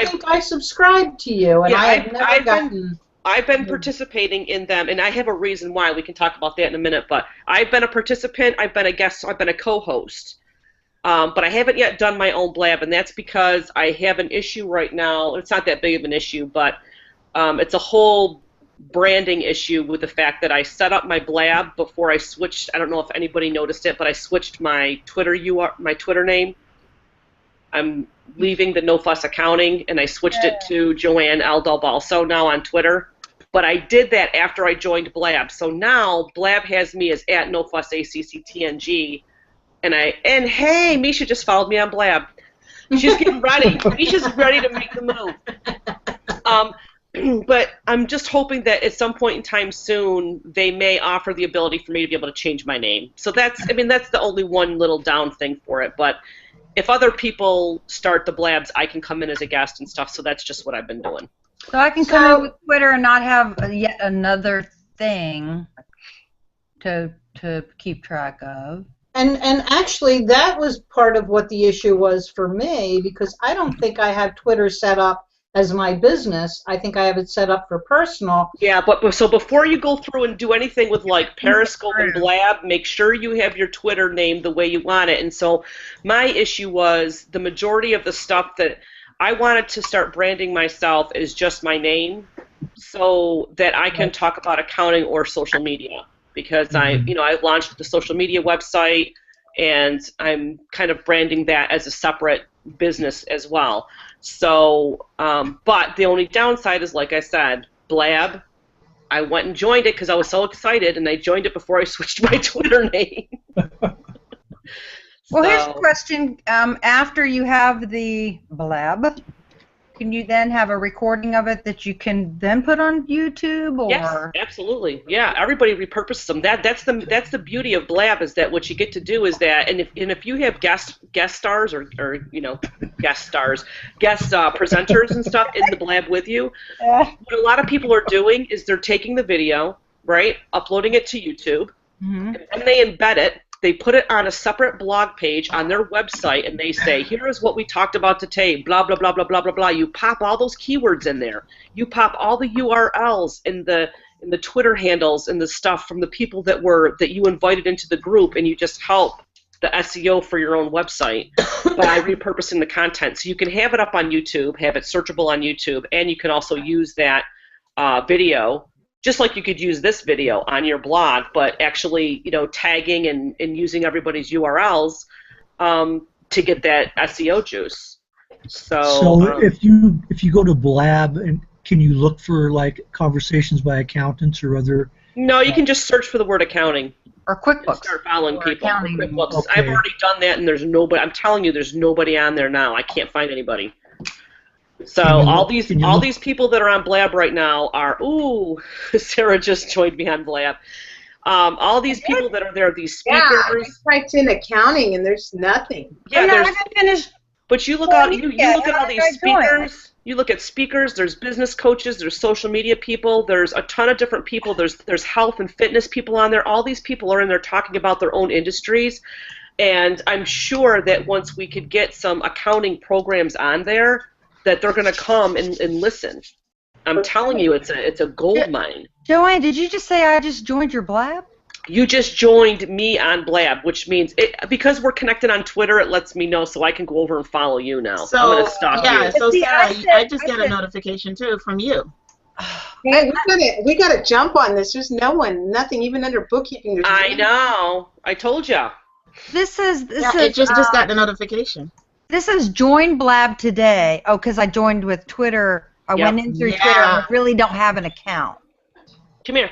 think I subscribed to you, and I have never gotten. I've been participating in them, and I have a reason why. We can talk about that in a minute. But I've been a participant. I've been a guest. I've been a co-host. But I haven't yet done my own Blab, and that's because I have an issue right now. It's not that big of an issue, but it's a whole branding issue with the fact that I set up my Blab before I switched. I don't know if anybody noticed it, but I switched my Twitter name. I'm leaving the No Fuss Accounting, and I switched it to Joanne L. Del Balso now on Twitter. But I did that after I joined Blab. So now Blab has me as @NoFussACCTNG. And hey, Misha just followed me on Blab. She's getting ready. Misha's ready to make the move. But I'm just hoping that at some point in time soon they may offer the ability for me to be able to change my name. So that's the only one little down thing for it. But if other people start the Blabs, I can come in as a guest and stuff. So that's just what I've been doing. So I can come in with Twitter and not have yet another thing to keep track of. And actually, that was part of what the issue was for me, because I don't think I have Twitter set up as my business. I think I have it set up for personal. Yeah, but so before you go through and do anything with like Periscope and Blab, make sure you have your Twitter name the way you want it. And so my issue was the majority of the stuff that I wanted to start branding myself as just my name, so that I can talk about accounting or social media. Because I launched the social media website, and I'm kind of branding that as a separate business as well. So, but the only downside is, like I said, Blab. I went and joined it because I was so excited, and I joined it before I switched my Twitter name. Well, here's a question. After you have the Blab, can you then have a recording of it that you can then put on YouTube? Or? Yes, absolutely. Yeah, everybody repurposes them. That's the beauty of Blab, is that what you get to do is that, and if you have guest stars or presenters and stuff in the Blab with you, what a lot of people are doing is they're taking the video, right, uploading it to YouTube, and they embed it. They put it on a separate blog page on their website, and they say, here is what we talked about today, blah, blah, blah, blah, blah, blah, blah. You pop all those keywords in there. You pop all the URLs in the Twitter handles and the stuff from the people that you invited into the group, and you just help the SEO for your own website by repurposing the content. So you can have it up on YouTube, have it searchable on YouTube, and you can also use that video, just like you could use this video on your blog, but actually, tagging and using everybody's URLs to get that SEO juice. So if you go to Blab, and can you look for like conversations by accountants or other? No, you can just search for the word accounting. Or QuickBooks. Start following people. QuickBooks. Okay. I've already done that, and there's nobody. I'm telling you, there's nobody on there now. I can't find anybody. So Can you all look- these people that are on Blab right now are Sarah just joined me on Blab. All these people that are there, these Yeah, I speakers. typed in accounting and there's nothing. Yeah, I'm not there's. even finished. But you look Well, out. You yeah, look at all these I joined. speakers. You look at speakers. There's business coaches. There's social media people. There's a ton of different people. There's health and fitness people on there. All these people are in there talking about their own industries, and I'm sure that once we could get some accounting programs on there, that they're going to come and listen. I'm telling you, it's a gold mine. Joanne, did you just say I just joined your Blab? You just joined me on Blab, which means because we're connected on Twitter, it lets me know so I can go over and follow you now. So I'm going to stalk yeah, you. so See, Sarah, I just I get a said- notification too from you. Hey, we gotta jump on this. There's nothing, even under bookkeeping. There's I know. I told you. This is Yeah, it just got the notification. This is join Blab today. Oh, because I joined with Twitter. I Yep. went in through Yeah. Twitter. And I really don't have an account. Come here.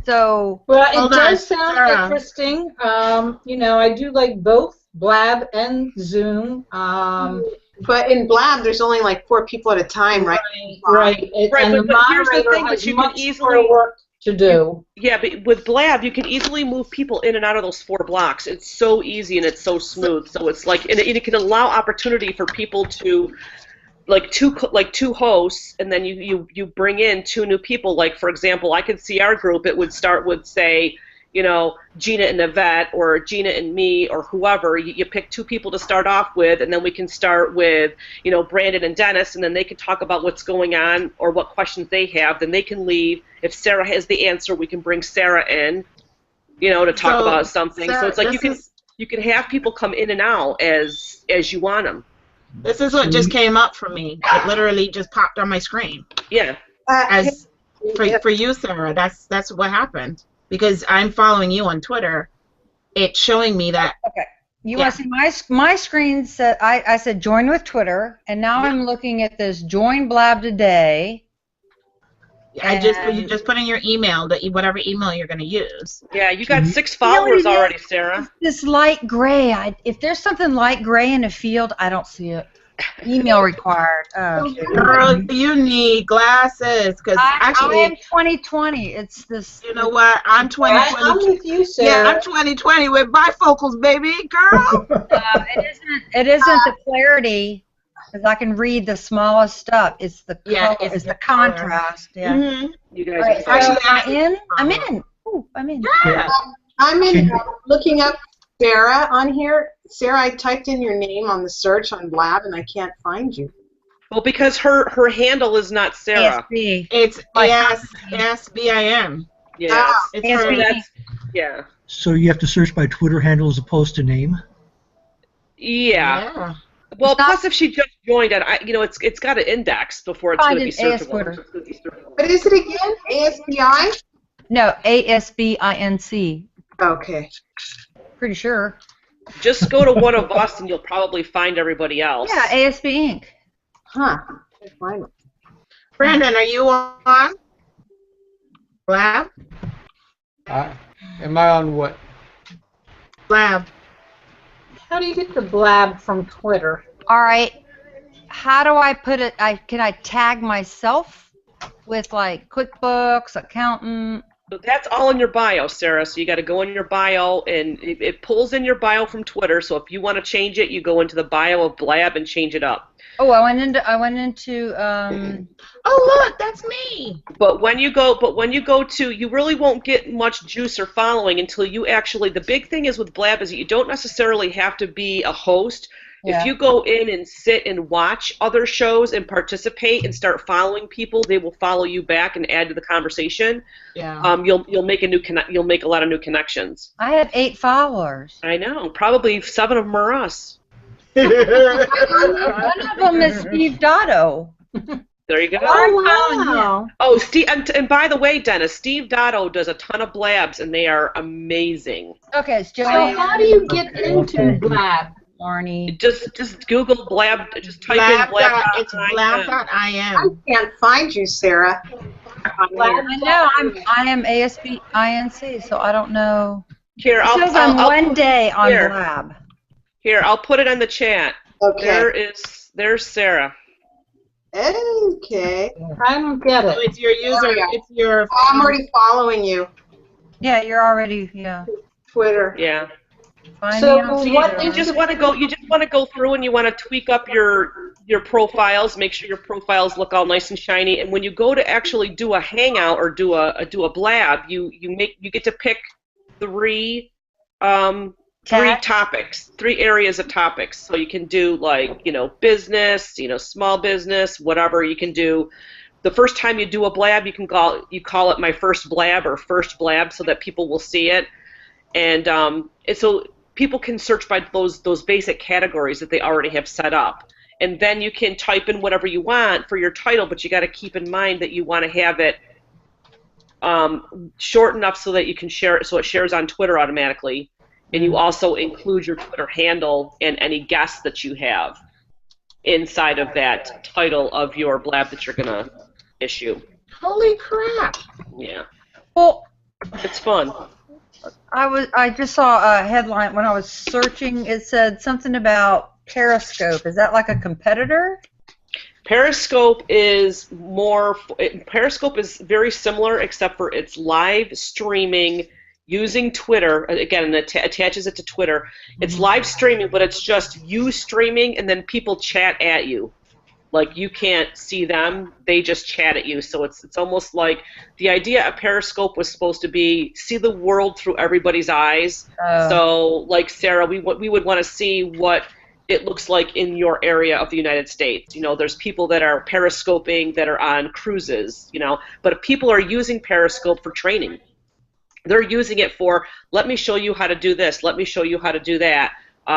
So Well, it Hold on, does sound Sarah. interesting. I do like both Blab and Zoom. But in Blab, there's only like 4 people at a time, right? Right. Right, And but the here's the moderator thing, but has you can much easily- more work to do. Yeah, but with Blab, you can easily move people in and out of those 4 blocks. It's so easy and it's so smooth. So it's like, and it can allow opportunity for people to, like two hosts, and then you bring in 2 new people. Like, for example, I could see our group. It would start with, say, Gina and Yvette, or Gina and me, or whoever. You pick 2 people to start off with, and then we can start with, Brandon and Dennis, and then they can talk about what's going on or what questions they have. Then they can leave. If Sarah has the answer, we can bring Sarah in, to talk So, about something. Sarah, so it's like this you can have people come in and out as you want them. This is what just came up for me. It literally just popped on my screen. Yeah. As for you, Sarah, that's what happened. Because I'm following you on Twitter, it's showing me that. okay, you want to see my screen said I said join with Twitter, and now I'm looking at this join Blab today. You just put in your email, whatever email you're going to use. Yeah, you got 6 You know what followers it is? already, Sarah. This light gray. If there's something light gray in a field, I don't see it. Email required. Girl, you need glasses because I actually, am 2020. It's this. you know what? I'm I'm 2020. with you, Sarah. Yeah, I'm 2020 with bifocals, baby, girl. It isn't the clarity, because I can read the smallest stuff. It's the Yeah, color, it's it's the the color. contrast. Yeah. Mhm. You guys All right, so Actually, am I in? I'm in. Ooh, I'm in. Yeah. I'm in looking up Sarah on here. Sarah, I typed in your name on the search on Blab and I can't find you. Well, because her handle is not Sarah. ASB. It's Like- ASBIM. Yeah. It's ASB. her. That's, yeah. So you have to search by Twitter handle as opposed to name. Yeah. Yeah. Well, It's not- plus if she just joined it, it's got an index before it's Find going to be an AS searchable. Twitter. So it's gonna be searchable. What is it again? ASBI? No, ASBINC. Okay. Pretty sure. Just go to one of us, and you'll probably find everybody else. Yeah, ASB Inc. Huh. Can't find it. Brandon, are you on? Blab? Am I on what? Blab. How do you get the Blab from Twitter? All right. How do I put it? Can I tag myself with like QuickBooks, accountant? So that's all in your bio, Sarah. So you got to go in your bio, and it pulls in your bio from Twitter. So if you want to change it, you go into the bio of Blab and change it up. Oh, I went into Oh, look, that's me. But when you go to, you really won't get much juice or following until you actually. The big thing is with Blab is that you don't necessarily have to be a host. Yeah. If you go in and sit and watch other shows and participate and start following people, they will follow you back and add to the conversation. Yeah. You'll make you'll make a lot of new connections. I had 8 followers. I know. Probably 7 of them are us. One of them is Steve Dotto. There you go. wow. Oh, Steve, and by the way, Dennis, Steve Dotto does a ton of Blabs, and they are amazing. Okay, it's So Joanne. how do you get into Blab? Marnie. Just Google Blab. Just type in Blab. It's blab.im. I can't find you, Sarah. I know I am ASB INC, so I don't know. Here, It says I'm one day on here. Blab. Here, I'll put it in the chat. Okay. There's Sarah. Okay. I don't get So it. it's your user. There we go. It's your. I'm already following you. Yeah, you're already, yeah. Twitter. Yeah. Find So me on what Twitter. You just want to go. You just want to go through and you want to tweak up your profiles. Make sure your profiles look all nice and shiny. And when you go to actually do a hangout or do a blab, you get to pick three topics, 3 areas of topics. So you can do like business, small business, whatever. You can do. The first time you do a blab, you call it my first blab or first blab, so that people will see it, and so people can search by those basic categories that they already have set up, and then you can type in whatever you want for your title, but you got to keep in mind that you want to have it short enough so that you can share it, so it shares on Twitter automatically, and you also include your Twitter handle and any guests that you have inside of that title of your blab that you're gonna issue. Holy crap! Yeah. Well, It's fun. I just saw a headline when I was searching. It said something about Periscope. Is that like a competitor? Periscope is Periscope is very similar, except for it's live streaming using Twitter. Again, and it attaches it to Twitter. It's live streaming, but it's just you streaming, and then people chat at you. Like, you can't see them, they just chat at you. So it's almost like the idea of Periscope was supposed to be see the world through everybody's eyes. So, like Sarah, we would want to see what it looks like in your area of the United States. There's people that are periscoping that are on cruises, but people are using Periscope for training. They're using it for, let me show you how to do this, let me show you how to do that.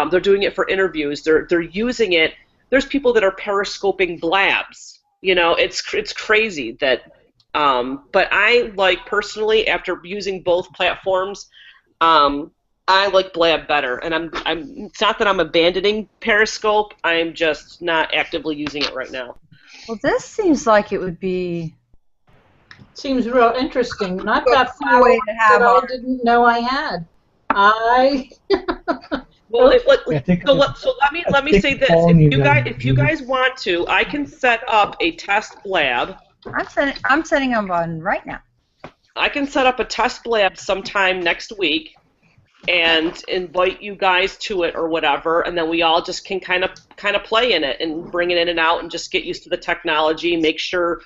They're doing it for interviews. They're using it. There's people that are periscoping blabs. It's crazy that. But I like personally, after using both platforms, I like Blab better. And it's not that I'm abandoning Periscope. I'm just not actively using it right now. Well, this seems like it would be. Seems real interesting. Not that Way far to have that I our- didn't know I had. Well, I so let me think say this: calling if you guys want to, I can set up a test blab. I'm setting up one right now. I can set up a test blab sometime next week and invite you guys to it or whatever, and then we all just can kind of play in it and bring it in and out and just get used to the technology. Make sure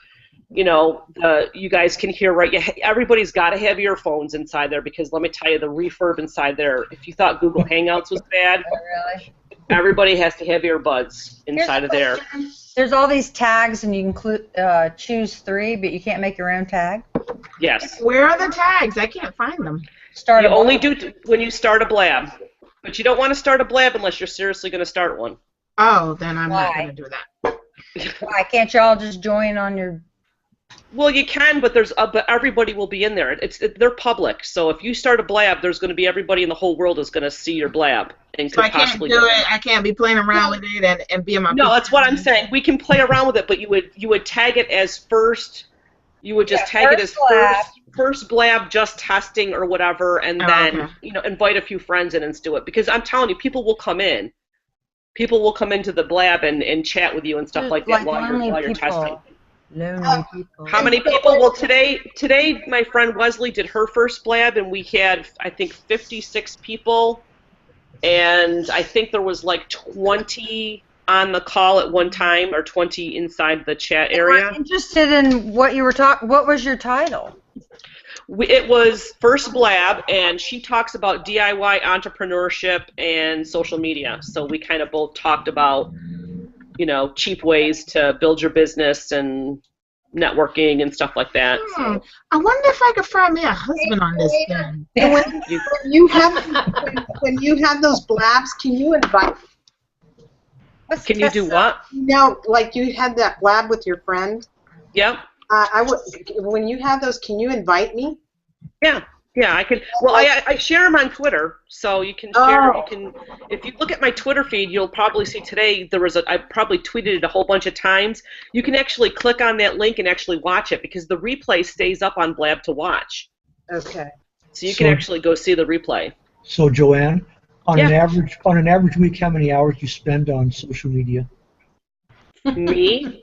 you guys can hear right. Everybody's got to have earphones inside there, because let me tell you, the refurb inside there. If you thought Google Hangouts was bad, Really? everybody has to have earbuds inside of there. There's all these tags, and you can choose 3, but you can't make your own tag. Yes. Where are the tags? I can't find them. You only do when you start a blab, but you don't want to start a blab unless you're seriously going to start one. Oh, then I'm not Why? going to do that. Why can't y'all just join on your? Well, you can, but but everybody will be in there. They're public, so if you start a blab, there's going to be everybody in the whole world is going to see your blab and So could I can't possibly do it. I can't be playing around with it and be in my. No, that's what I'm saying. We can play around with it, but you would tag it as first. You would just tag it as first blab, just testing or whatever, and then invite a few friends in and do it. Because I'm telling you, people will come in. People will come into the blab and chat with you and stuff like that while you're testing. Lonely people. How many people? Well, today my friend Wesley did her first blab, and we had, I think, 56 people, and I think there was like 20 on the call at one time, or 20 inside the chat area. I'm interested in what you were talking. What was your title? It was First Blab, and she talks about DIY entrepreneurship and social media. So we kind of both talked about, cheap ways to build your business and networking and stuff like that. So. I wonder if I could find me a husband on this thing. When you have those blabs, can you invite? Can you do what? Like you had that blab with your friend. Yep. When you have those, can you invite me? Yeah, I can. Well, I share them on Twitter, so you can share. You can, if you look at my Twitter feed, you'll probably see today I probably tweeted it a whole bunch of times. You can actually click on that link and actually watch it, because the replay stays up on Blab to watch. Okay. So you can actually go see the replay. So Joanne, on an average week, how many hours do you spend on social media? Me?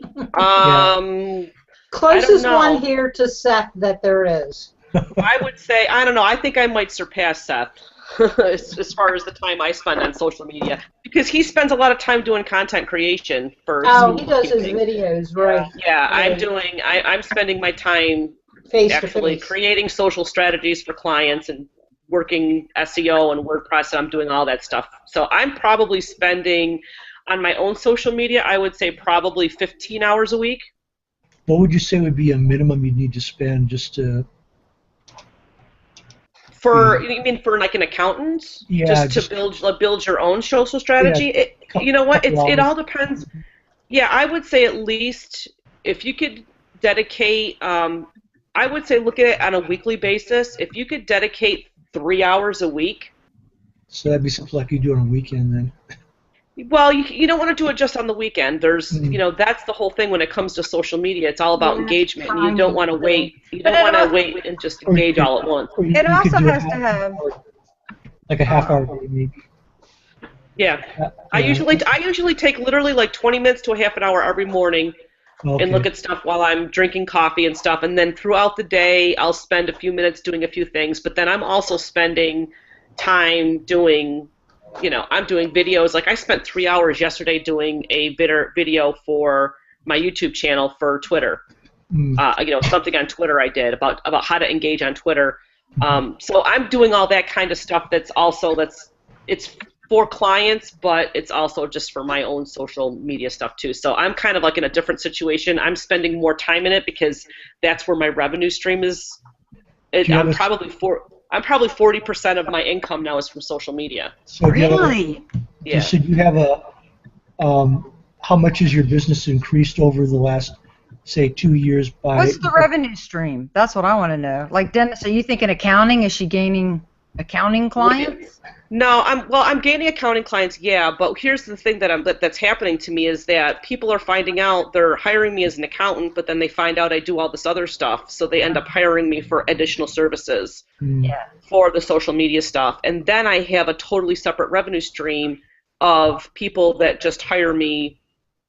Closest know. one here to Seth that there is. I would say, I don't know, I think I might surpass Seth as far as the time I spend on social media. Because he spends a lot of time doing content creation for Oh, he does his bookkeeping. videos, right. Yeah, Right. I'm spending my time Face to actually face. creating social strategies for clients and working SEO and WordPress, and I'm doing all that stuff. So I'm probably spending, on my own social media, I would say probably 15 hours a week. What would you say would be a minimum you'd need to spend just to? You mean for like an accountant? Yeah, Just to build your own social strategy? You know what? It all depends. Yeah, I would say at least if you could dedicate, I would say look at it on a weekly basis. If you could dedicate 3 hours a week. So that'd be something like you do on a weekend then. Well, you don't want to do it just on the weekend. There's, that's the whole thing when it comes to social media. It's all about engagement. And you don't want to wait. You don't want to wait and just engage all at once. It also has to have like a half hour maybe. Yeah, I usually take literally like 20 minutes to a half an hour every morning and look at stuff while I'm drinking coffee and stuff. And then throughout the day, I'll spend a few minutes doing a few things. But then I'm also spending time doing. I'm doing videos. Like I spent 3 hours yesterday doing a video for my YouTube channel for Twitter. Something on Twitter I did about how to engage on Twitter. So I'm doing all that kind of stuff. It's for clients, but it's also just for my own social media stuff too. So I'm kind of like in a different situation. I'm spending more time in it because that's where my revenue stream is. I'm probably 40% of my income now is from social media. So really? Yeah. So do you have how much has your business increased over the last, say, 2 years by? What's the revenue stream? That's what I want to know. Like Dennis, are you thinking accounting? Is she gaining accounting clients? No, I'm gaining accounting clients, yeah, but here's the thing that's happening to me is that people are finding out they're hiring me as an accountant, but then they find out I do all this other stuff, so they end up hiring me for additional services for the social media stuff. And then I have a totally separate revenue stream of people that just hire me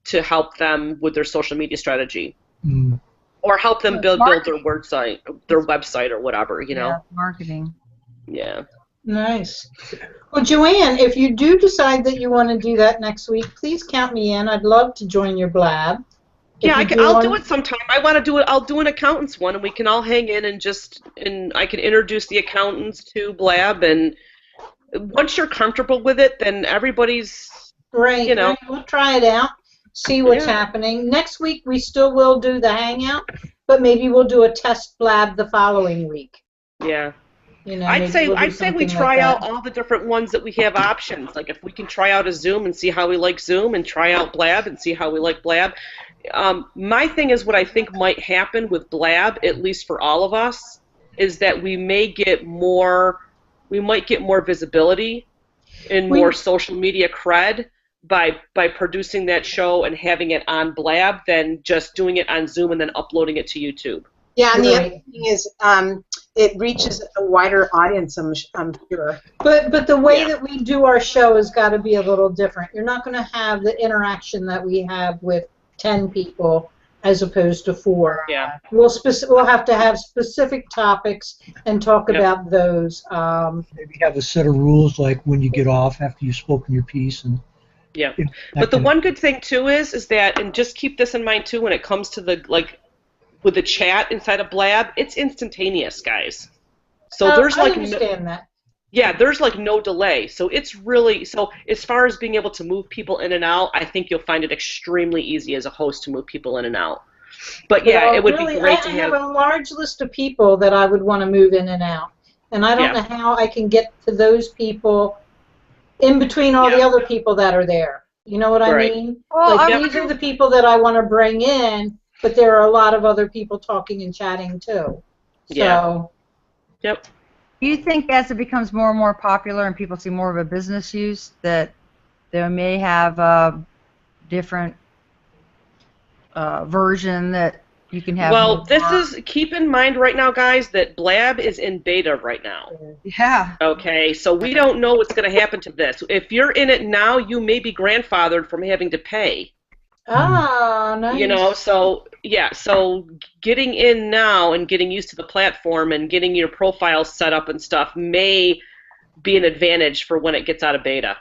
to help them with their social media strategy. Or help them build their website or whatever, Yeah, marketing. Yeah. Nice. Well, Joanne, if you do decide that you want to do that next week, please count me in. I'd love to join your blab. Yeah, I'll do it sometime. I want to do it. I'll do an accountants one, and we can all hang in and I can introduce the accountants to Blab. And once you're comfortable with it, then everybody's right. We'll try it out, see what's happening. Next week we still will do the hangout, but maybe we'll do a test Blab the following week. Yeah. I'd say we try out all the different ones that we have options. Like if we can try out a Zoom and see how we like Zoom, and try out Blab and see how we like Blab. My thing is what I think might happen with Blab, at least for all of us, is that we might get more visibility and more social media cred by producing that show and having it on Blab than just doing it on Zoom and then uploading it to YouTube. Yeah, and the other thing is it reaches a wider audience, I'm sure. But the way that we do our show has got to be a little different. You're not going to have the interaction that we have with 10 people as opposed to 4. Yeah. We'll have to have specific topics and talk about those. Maybe have a set of rules like when you get off after you've spoken your piece and. Yeah. But the one good thing too is that, and just keep this in mind too when it comes to with the chat inside of Blab, it's instantaneous, guys. So there's I understand that. Yeah, there's no delay. So it's really, as far as being able to move people in and out, I think you'll find it extremely easy as a host to move people in and out. But yeah, it would be great to have. I have a large list of people that I would want to move in and out. And I don't know how I can get to those people in between all the other people that are there. You know what I mean? Well, these are the people that I want to bring in, but there are a lot of other people talking and chatting too. So. Yep. Do you think as it becomes more and more popular and people see more of a business use that they may have a different version that you can have? Well, keep in mind right now, guys, that Blab is in beta right now. Yeah. Okay, so we don't know what's going to happen to this. If you're in it now, you may be grandfathered from having to pay. Ah, nice. You know, so yeah, so getting in now and getting used to the platform and getting your profile set up and stuff may be an advantage for when it gets out of beta.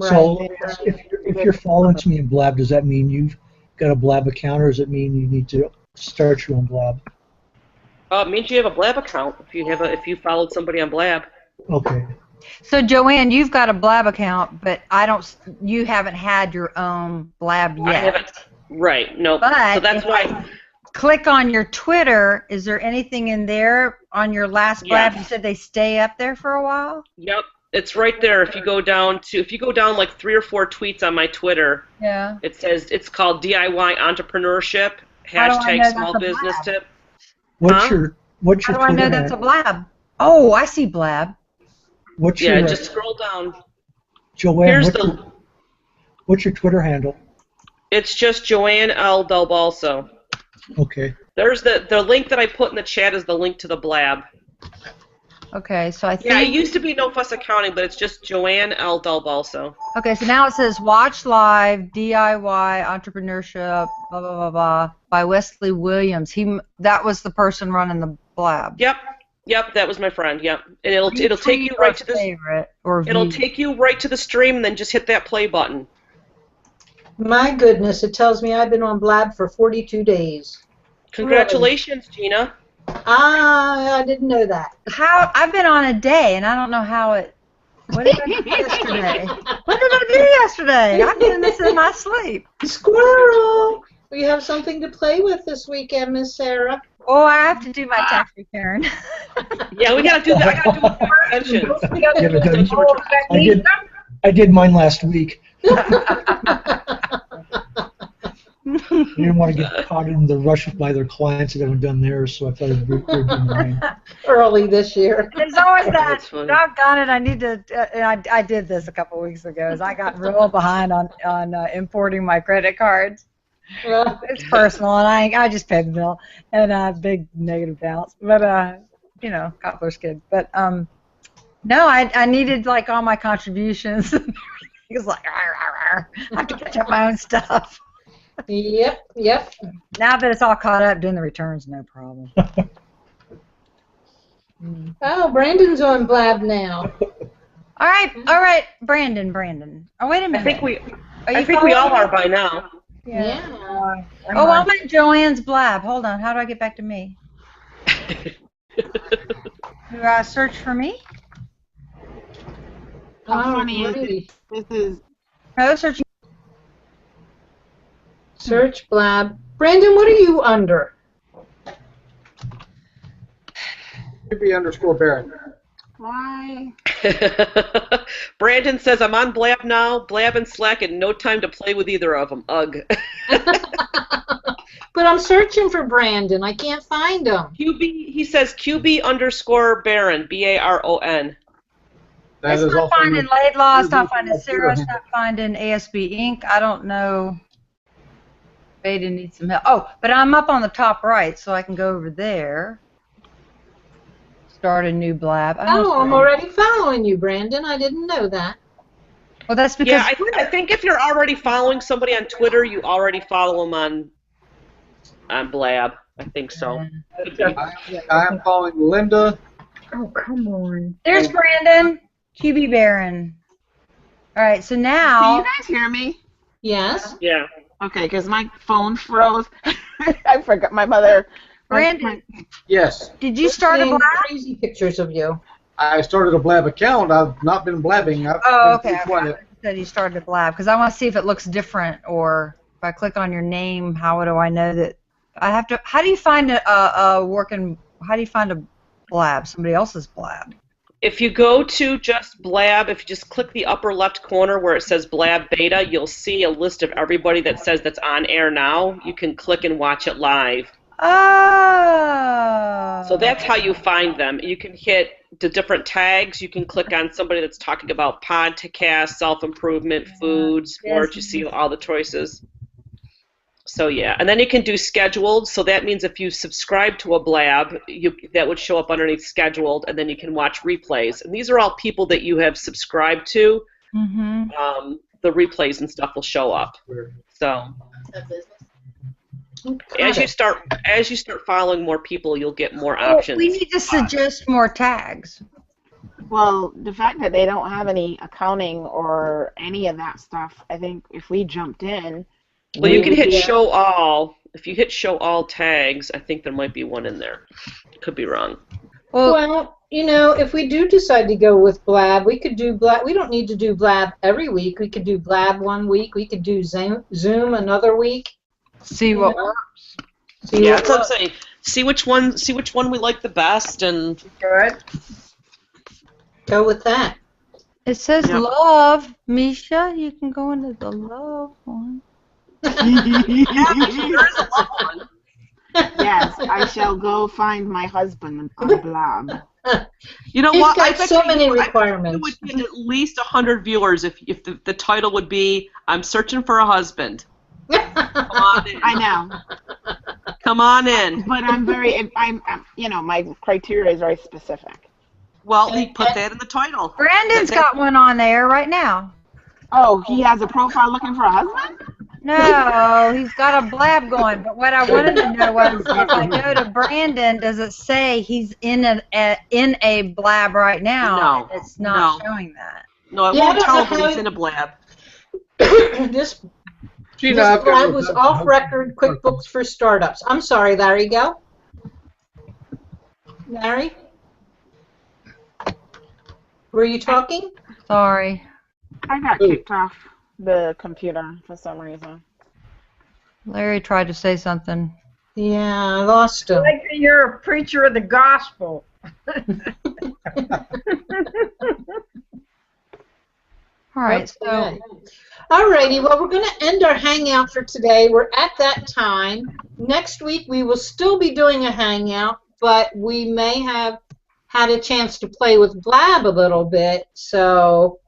So if you're following me in Blab, does that mean you've got a Blab account, or does it mean you need to start your own Blab? It means you have a Blab account if you followed somebody on Blab. Okay. So Joanne, you've got a Blab account, but you haven't had your own Blab yet. I haven't. Right. No. But so that's why. Click on your Twitter. Is there anything in there on your last Blab? You said they stay up there for a while? Yep. It's right there. If you go down like 3 or 4 tweets on my Twitter, it says it's called DIY entrepreneurship # small business tip. What's your How do I know that's a Blab? Oh, I see Blab. What's your just scroll down. Joanne, what's your Twitter handle? It's just Joanne L. Del Balso. Okay. There's the link that I put in the chat is the link to the Blab. Okay, so I think... Yeah, it used to be No Fuss Accounting, but it's just Joanne L. Del Balso. Okay, so now it says Watch Live, DIY, Entrepreneurship, blah, blah, blah, blah, by Wesley Williams. That was the person running the Blab. Yep, that was my friend, yep. And it'll take you right to take you right to the stream, and then just hit that play button. My goodness, it tells me I've been on Blab for 42 days. Congratulations, really? Gina. I didn't know that. I've been on a day, and I don't know how it... What did I do yesterday? What did I do yesterday? I'm doing this in my sleep. Squirrel! We have something to play with this weekend, Miss Sarah. Oh, I have to do my tax return. Yeah, we gotta do that. I gotta do extensions. I did mine last week. I didn't want to get caught in the rush by their clients that haven't done theirs, so I thought I'd do mine. Early this year. There's always that. Doggone it! I need to. I did this a couple weeks ago. As I got real behind on importing my credit cards. It's personal, and I just paid the bill and big negative balance. But cobbler's kid. But no, I needed like all my contributions. It was like I have to catch up my own stuff. Yep. Now that it's all caught up, doing the returns, no problem. Oh, Brandon's on Blab now. All right, Brandon. Oh, wait a minute. I think we all are by now. Yeah. Oh, I'm at Joanne's Blab. Hold on. How do I get back to me? Do I search for me? How funny is it? This is... Oh, searching. Search Blab. Brandon, what are you under? QB_Baron. Why? Brandon says, I'm on Blab now, Blab and Slack, and no time to play with either of them. Ugh. But I'm searching for Brandon. I can't find him. He says QB_Baron, B-A-R-O-N. It's not finding Laidlaw, it's not finding Sarah, it's not finding ASB Inc. I don't know. Beta needs some help. Oh, but I'm up on the top right, so I can go over there. Start a new Blab. I'm already following you, Brandon. I didn't know that. Well, that's because... Yeah, I think if you're already following somebody on Twitter, you already follow them on Blab. I think so. I'm following Linda. Oh, come on. There's Brandon. QB Baron. All right, so now... Can you guys hear me? Yes. Yeah. Okay, because my phone froze. I forgot my mother. Brandon. Yes. Did you start a Blab? Crazy pictures of you. I started a Blab account. I've not been blabbing. Okay. I said you started a Blab because I want to see if it looks different, or if I click on your name, how do I know that I have to? How do you find How do you find a Blab? Somebody else's Blab. If you go to just Blab, if you just click the upper left corner where it says Blab Beta, you'll see a list of everybody that says that's on air now. You can click and watch it live. Oh. So that's how you find them. You can hit the different tags. You can click on somebody that's talking about podcast, self-improvement, food, sports. You see all the choices. So yeah, and then you can do scheduled. So that means if you subscribe to a Blab, that would show up underneath scheduled, and then you can watch replays. And these are all people that you have subscribed to. Mm-hmm. the replays and stuff will show up. So as you start following more people, you'll get more options. We need to suggest more tags. Well, the fact that they don't have any accounting or any of that stuff, I think if we jumped in. Well, you can hit show all. If you hit show all tags, I think there might be one in there. Could be wrong. Well, you know, if we do decide to go with Blab, we could do Blab. We don't need to do Blab every week. We could do Blab one week. We could do Zoom another week. See what works. Yeah, that's what I'm saying. See which one we like the best, and go with that. It says love, Misha. You can go into the love one. There's a love one. Yes, I shall go find my husband on Blab. You know He's what? got so many requirements. It would get at least 100 viewers if the title would be "I'm searching for a husband." Come on in. I know. Come on in. But I'm you know, my criteria is very specific. Well, we put that in the title. Brandon's got one on there right now. Oh, he has a profile looking for a husband? No, he's got a Blab going. But what I wanted to know was, if I go to Brandon, does it say he's in a Blab right now? No, And it's not showing that. No, it won't tell him he's in a Blab. This Blab was off-record QuickBooks for startups. I'm sorry, Larry. Go. Larry, were you talking? Sorry. I got kicked off the computer for some reason. Larry tried to say something. Yeah, I lost him. Like you're a preacher of the gospel. All right, so. Alrighty, well, we're going to end our hangout for today. We're at that time. Next week, we will still be doing a hangout, but we may have had a chance to play with Blab a little bit, so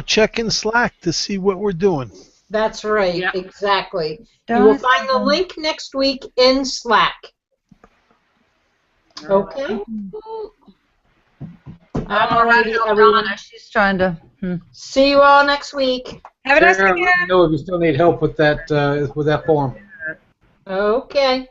check in Slack to see what we're doing. that's right, exactly. You will find the link next week in Slack. Okay? Alrighty, everyone. She's trying to. See you all next week. Have a nice Sarah, weekend. let me know if you still need help with that form. Okay.